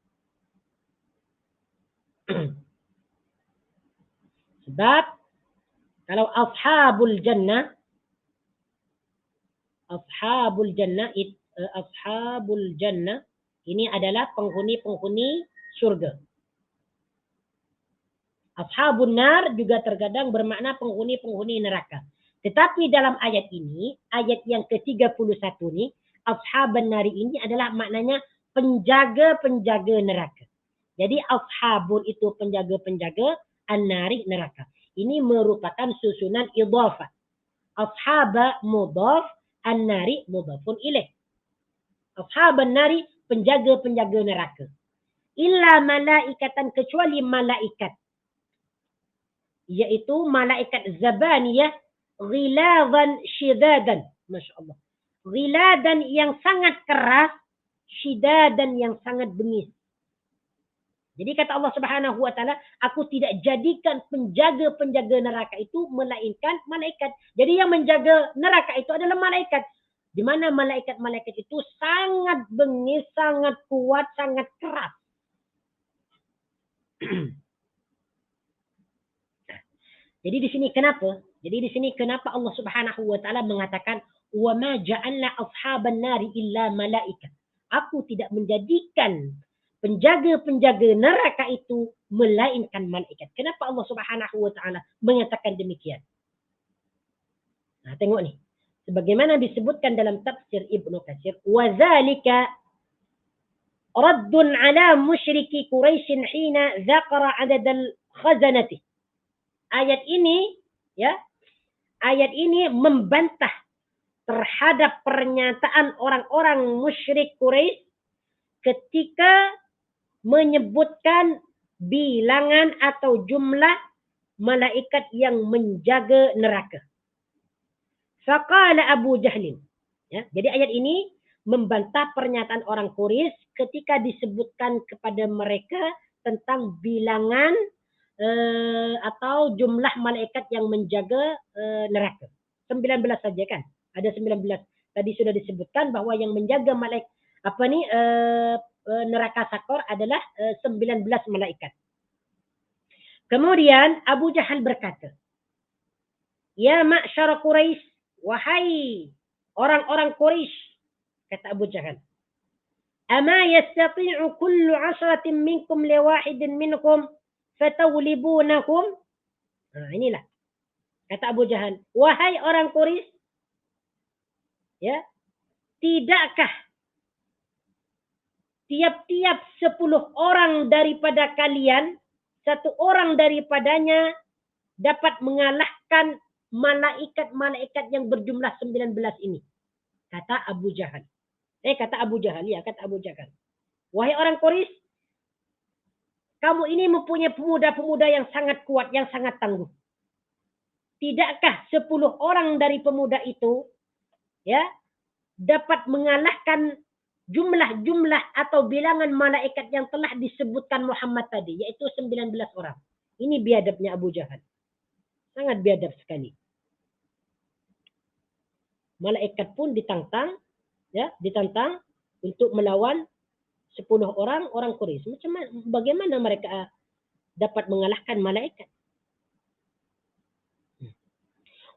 Sebab kalau ashabul jannah ini adalah penghuni-penghuni surga. Ashabun nar juga terkadang bermakna penghuni-penghuni neraka. Tetapi dalam ayat ini, ayat yang ke-31 ini, ashabun nari ini adalah maknanya penjaga-penjaga neraka. Jadi ashabun itu penjaga-penjaga, an-nari neraka. Ini merupakan susunan idhafah. Ashaba mudhaf, an-nari mudhafun ilaih. Ashaban nari, penjaga-penjaga neraka. Illa malaikatan, kecuali malaikat. Yaitu malaikat zabaniyah, ghiladan syidadan. Masya Allah. Ghiladan yang sangat keras, syidadan yang sangat bengis. Jadi kata Allah Subhanahu wa taala, aku tidak jadikan penjaga-penjaga neraka itu melainkan malaikat. Jadi yang menjaga neraka itu adalah malaikat. Di mana malaikat-malaikat itu sangat bengis, sangat kuat, sangat keras. Jadi di sini kenapa? Jadi di sini kenapa Allah Subhanahu wa taala mengatakan wa ma ja'alna ashaban nari illa malaikat. Aku tidak menjadikan penjaga-penjaga neraka itu melainkan malaikat. Kenapa Allah Subhanahu wa taala mengatakan demikian? Nah, tengok ni. Sebagaimana disebutkan dalam tafsir Ibnu Katsir, wa dzalika raddun ala musyriki Quraisy hina dzakara adad al-khazanati. Ayat ini ya, ayat ini membantah terhadap pernyataan orang-orang musyrik Quraisy ketika menyebutkan bilangan atau jumlah malaikat yang menjaga neraka. Faqala Abu Jahlin. Ya, jadi ayat ini membantah pernyataan orang Quraisy ketika disebutkan kepada mereka tentang bilangan atau jumlah malaikat yang menjaga neraka. 19 saja kan? Ada 19. Tadi sudah disebutkan bahwa yang menjaga malaikat neraka Sakor adalah 19 malaikat. Kemudian Abu Jahal berkata, "Ya ma'syar Quraisy, wahai orang-orang Quraisy," kata Abu Jahal, "ama yastati'u kullu 'ashratin minkum liwahidin minkum fatawlibunahum?" Nah, inilah kata Abu Jahal, "Wahai orang Quraisy, ya, tidakkah tiap-tiap 10 orang daripada kalian, satu orang daripadanya dapat mengalahkan malaikat-malaikat yang berjumlah 19 ini?" Kata Abu Jahal. Kata Abu Jahal. "Wahai orang Quraisy, kamu ini mempunyai pemuda-pemuda yang sangat kuat, yang sangat tangguh. Tidakkah 10 orang dari pemuda itu, ya, dapat mengalahkan jumlah-jumlah atau bilangan malaikat yang telah disebutkan Muhammad tadi, yaitu 19 orang. Ini biadabnya Abu Jahal. Sangat biadab sekali. Malaikat pun ditantang untuk melawan 10 orang Quraisy. Bagaimana mereka dapat mengalahkan malaikat?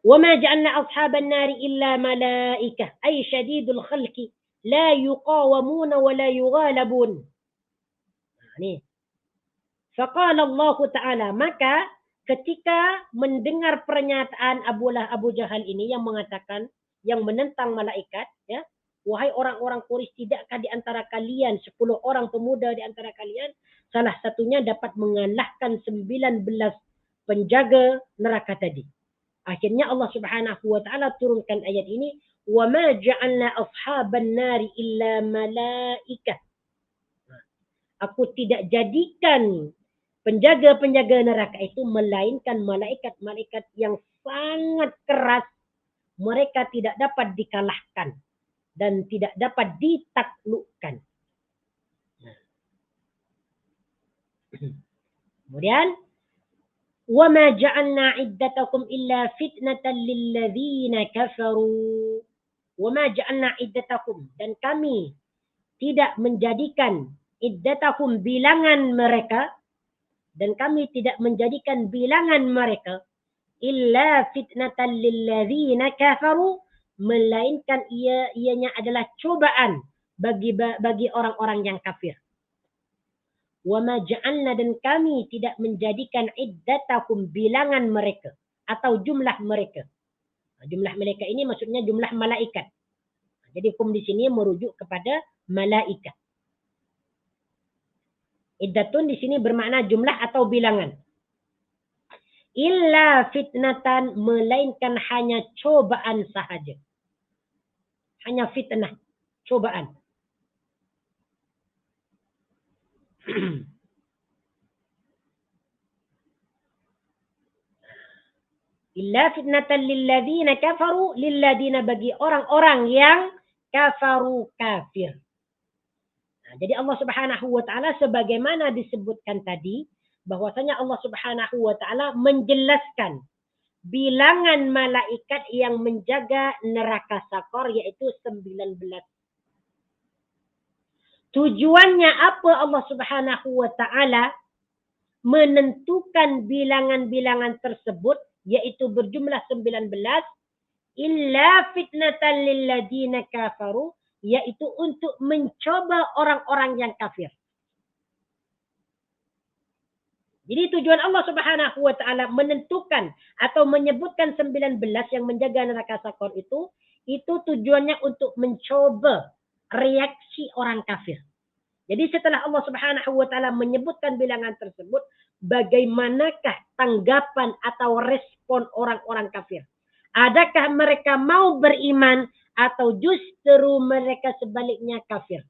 وَمَا جَعَلْنَا أَصْحَابَ النَّارِ إِلَّا مَلَائِكَةً أَيْ شَدِيدُ الْخَلْقِ لَا يُقَاوَمُونَ وَلَا يُغَالَبُونَ. فَقَالَ اللَّهُ تَعَالَى, maka ketika mendengar pernyataan Abu Jahal ini yang mengatakan, yang menentang malaikat, ya, wahai orang-orang Quraisy, tidakkah di antara kalian 10 orang pemuda di antara kalian salah satunya dapat mengalahkan 19 penjaga neraka tadi? Akhirnya Allah Subhanahu wa taala turunkan ayat ini, "Wa ma ja'alna ashaban nari illa malaikah." Aku tidak jadikan penjaga-penjaga neraka itu melainkan malaikat-malaikat yang sangat keras. Mereka tidak dapat dikalahkan dan tidak dapat ditaklukkan. Kemudian, وَمَا جَعَلْنَا عِدَّتَكُمْ إِلَّا فِتْنَةً لِلَّذِينَ كَفَرُوا. وَمَا جَعَلْنَا عِدَّتَكُمْ, dan kami tidak menjadikan iddatakum bilangan mereka, dan kami tidak menjadikan bilangan mereka illa fitnatan lilladzina kafaru, melainkan ianya adalah cobaan bagi orang-orang yang kafir. Wa ma ja'alna, dan kami tidak menjadikan iddatakum bilangan mereka atau jumlah mereka. Jumlah mereka ini maksudnya jumlah malaikat. Jadi hukum di sini merujuk kepada malaikat. Iddatun di sini bermakna jumlah atau bilangan. Illa fitnatan, melainkan hanya cobaan sahaja. Hanya fitnah, cobaan. Illa fitnatan lilladzina kafaru, lilladzina, bagi orang-orang yang kafaru, kafir. Nah, jadi Allah Subhanahu wa taala sebagaimana disebutkan tadi, bahwasanya Allah Subhanahu wa taala menjelaskan bilangan malaikat yang menjaga neraka Sakor, yaitu 19. Tujuannya apa Allah Subhanahu wa taala menentukan bilangan-bilangan tersebut, yaitu berjumlah 19, illa fitnatan lilladzina kafaru, yaitu untuk mencoba orang-orang yang kafir. Jadi tujuan Allah Subhanahu wa taala menentukan atau menyebutkan 19 yang menjaga neraka Sakor itu tujuannya untuk mencoba reaksi orang kafir. Jadi setelah Allah Subhanahu wa taala menyebutkan bilangan tersebut, bagaimanakah tanggapan atau respon orang-orang kafir? Adakah mereka mau beriman atau justru mereka sebaliknya kafir?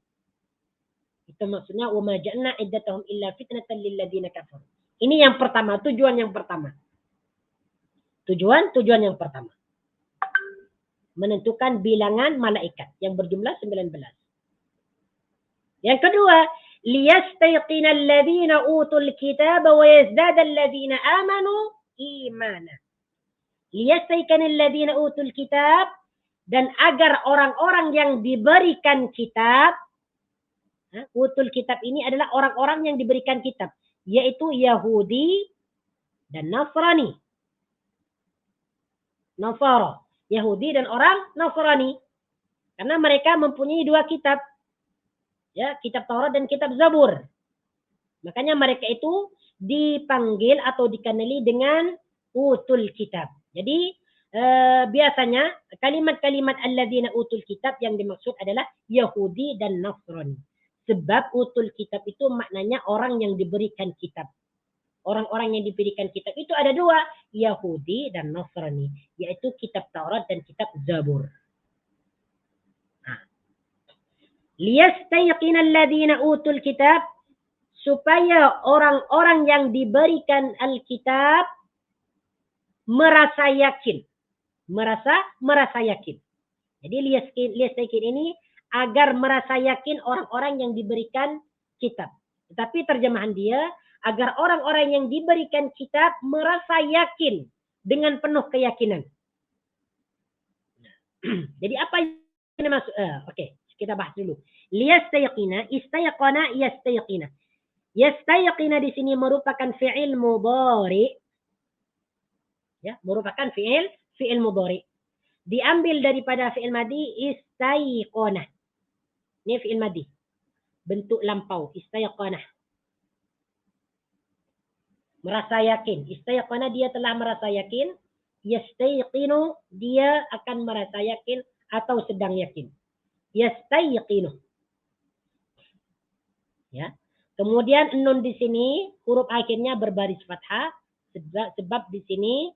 Itu maksudnya wa ma ja'alna iddatahum illa fitnatan lil ladzina kafaru. Ini yang pertama, tujuan yang pertama. Tujuan yang pertama. menentukan bilangan malaikat yang berjumlah 19. Yang kedua, liyastayqina alladhina utul kitaba wa yazdada alladhina amanu imana. Liyastayqina alladhina utul kitab, dan agar orang-orang yang diberikan kitab, utul kitab ini adalah orang-orang yang diberikan kitab, yaitu Yahudi dan Nasrani. Nasara, Yahudi dan orang Nasrani. Karena mereka mempunyai dua kitab. Ya, kitab Taurat dan kitab Zabur. Makanya mereka itu dipanggil atau dikenali dengan utul kitab. Jadi biasanya kalimat-kalimat alladzina utul kitab yang dimaksud adalah Yahudi dan Nasrani. Sebab utul kitab itu maknanya orang yang diberikan kitab. Orang-orang yang diberikan kitab itu ada dua, Yahudi dan Nasrani, yaitu kitab Taurat dan kitab Zabur. Liyastayqina alladhina utul kitab, supaya orang-orang yang diberikan Alkitab merasa yakin. Merasa yakin. Jadi liyastayqin ini agar merasa yakin orang-orang yang diberikan kitab. Tetapi terjemahan dia, agar orang-orang yang diberikan kitab merasa yakin dengan penuh keyakinan. Jadi apa yang dimaksud? Oke, kita bahas dulu. Liyastayqina, istayqana, yastayqina. Yastayqina di sini merupakan fi'il mudhari. Ya, merupakan fi'il mudhari. Diambil daripada fi'il madi istayqana. Ini fi'il madi. Bentuk lampau, istayqana. Merasa yakin. Istayqana dia telah merasa yakin. Yastayqinu dia akan merasa yakin atau sedang yakin. Yastayqinu. Ya. Kemudian nun di sini huruf akhirnya berbaris fathah sebab di sini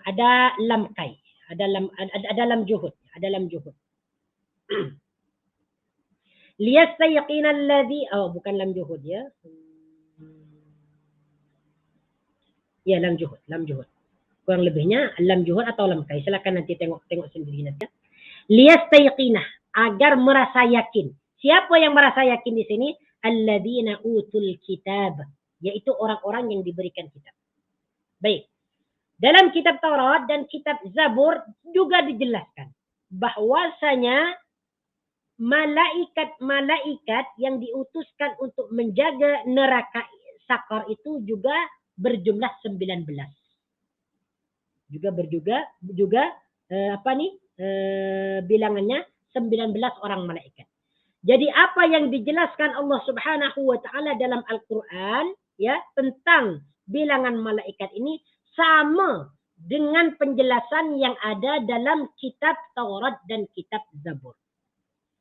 ada lam kai, ada lam juhud, Liyastayqina alladhi, bukan lam juhud ya. Ya, lam juhud. Kurang lebihnya lam juhud atau lam kai. Silakan nanti tengok sendiri nanti. Liyastayqina, agar merasa yakin. Siapa yang merasa yakin di sini? Alladzina utul kitab, yaitu orang-orang yang diberikan kitab. Baik. Dalam kitab Taurat dan kitab Zabur juga dijelaskan bahwasanya malaikat-malaikat yang diutuskan untuk menjaga neraka sakar itu juga berjumlah 19. Bilangannya 19 orang malaikat. Jadi apa yang dijelaskan Allah Subhanahu wa taala dalam Al-Qur'an ya tentang bilangan malaikat ini sama dengan penjelasan yang ada dalam kitab Taurat dan kitab Zabur.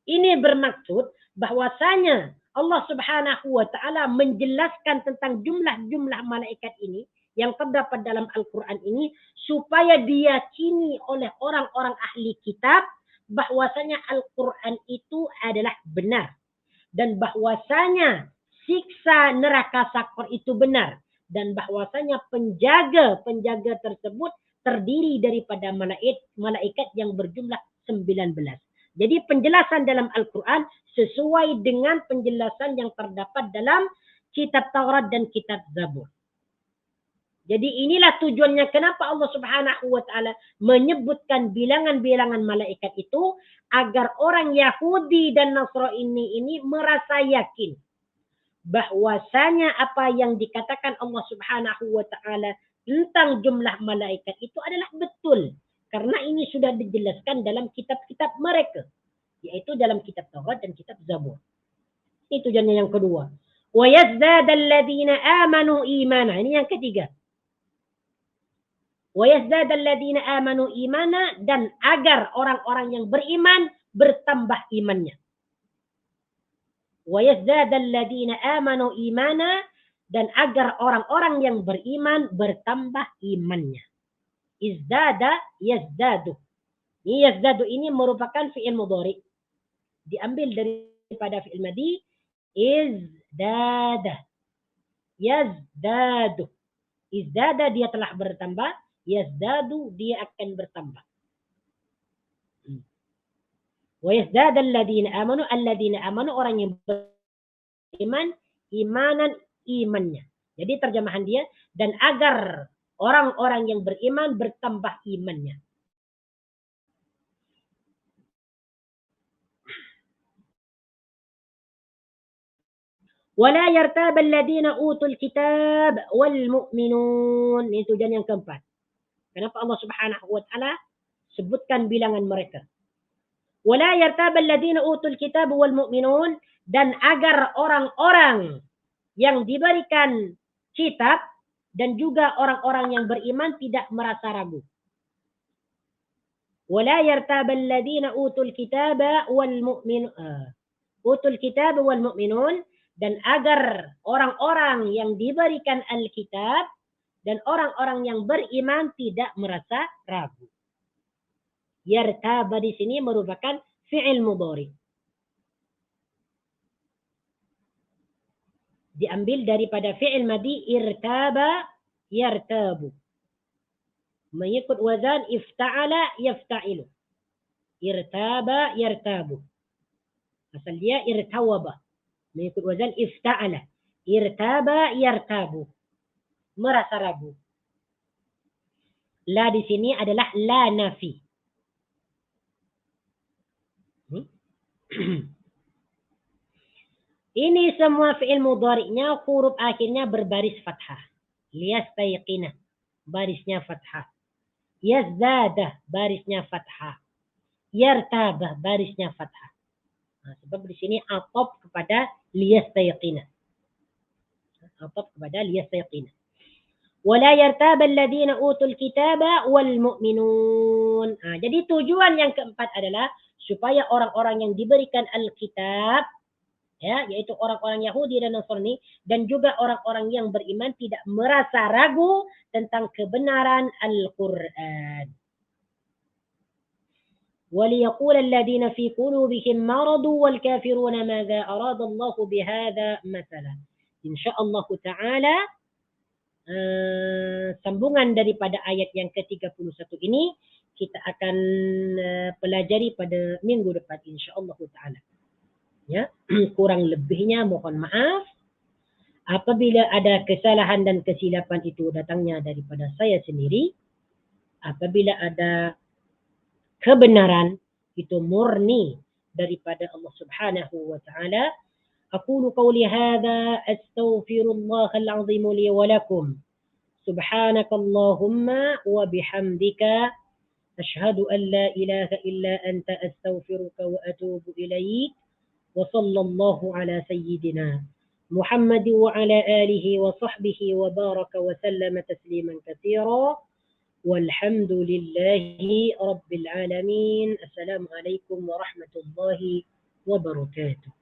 Ini bermaksud bahwasanya Allah Subhanahu wa taala menjelaskan tentang jumlah-jumlah malaikat ini yang terdapat dalam Al-Qur'an ini supaya diyakini oleh orang-orang ahli kitab bahwasanya Al-Qur'an itu adalah benar dan bahwasanya siksa neraka sakor itu benar dan bahwasanya penjaga tersebut terdiri daripada malaikat yang berjumlah 19. Jadi penjelasan dalam Al-Quran sesuai dengan penjelasan yang terdapat dalam kitab Taurat dan kitab Zabur. Jadi inilah tujuannya kenapa Allah Subhanahu wa taala menyebutkan bilangan-bilangan malaikat itu agar orang Yahudi dan Nasrani ini merasa yakin bahwasanya apa yang dikatakan Allah Subhanahu wa taala tentang jumlah malaikat itu adalah betul. Karena ini sudah dijelaskan dalam kitab-kitab mereka. Yaitu dalam kitab Taurat dan kitab Zabur. Ini tujuannya yang kedua. وَيَزْدَادَ الَّذِينَ آمَنُوا إِيمَانًا. Ini yang ketiga. وَيَزْدَادَ الَّذِينَ آمَنُوا إِيمَانًا. Dan agar orang-orang yang beriman bertambah imannya. وَيَزْدَادَ الَّذِينَ آمَنُوا إِيمَانًا. Dan agar orang-orang yang beriman bertambah imannya. Izdada yazdadu. Ini yazdadu ini merupakan fi'il mudhari. Diambil daripada fi'il madi izdada. Yazdadu. Izdada dia telah bertambah. yazdadu, dia akan bertambah. Wa yazdada alladziina amanu orang yang beriman, imanan imannya. Jadi terjemahan dia, dan agar orang-orang yang beriman bertambah imannya. Wala yartab alladziina utul kitab wal mu'minun. Itu tujuan yang keempat. Kenapa Allah Subhanahu wa taala sebutkan bilangan mereka? Wala yartab alladziina utul kitab wal mu'minun, dan agar orang-orang yang diberikan kitab dan juga orang-orang yang beriman tidak merasa ragu. Wala yartab alladziina utul kitab wal mu'minun, dan agar orang-orang yang diberikan Alkitab dan orang-orang yang beriman tidak merasa ragu. Yartaba di sini merupakan fi'il mudhari. Diambil daripada fi'il madi irtaba yartabu. Mengikut wazan ifta'ala yafta'ilu. Irtaba yartabu. Asal dia irtawaba. Mengikut wazan ifta'ala. Irtaba yartabu. Merasa ragu. La di sini adalah la nafi. Ini semua fi'il mudhari'nya huruf akhirnya berbaris fathah. Liyastayqina, barisnya fathah. Yazdada, barisnya fathah. Yartabah, barisnya fathah. Nah, sebab di sini atop kepada liyastayqina. Atop kepada liyastayqina. Wala yartab alladziina utul kitaba wal mu'minun. Nah, jadi tujuan yang keempat adalah supaya orang-orang yang diberikan Alkitab, ya, yaitu orang-orang Yahudi dan Nasrani, dan juga orang-orang yang beriman tidak merasa ragu tentang kebenaran Al-Quran. وَلِيَقُولَ الَّذِينَ فِي قُلُوبِهِمْ مَرَضٌ وَالْكَافِرُونَ مَاذَا أَرَادَ اللَّهُ بِهَذَا مَثَلًا. Insyaallah ta'ala sambungan daripada ayat yang ke-31 ini kita akan pelajari pada minggu depan insyaallah ta'ala. Ya, kurang lebihnya mohon maaf. Apabila ada kesalahan dan kesilapan itu datangnya daripada saya sendiri. Apabila ada kebenaran itu murni daripada Allah Subhanahu wa taala. Aqulu qawli hadha astaghfirullahal azim li wa lakum. Subhanakallahumma wa bihamdika ashhadu an la ilaha illa anta astaghfiruka wa atubu ilaik. وصلى الله على سيدنا محمد وعلى آله وصحبه وبارك وسلم تسليما كثيرا والحمد لله رب العالمين. السلام عليكم ورحمة الله وبركاته.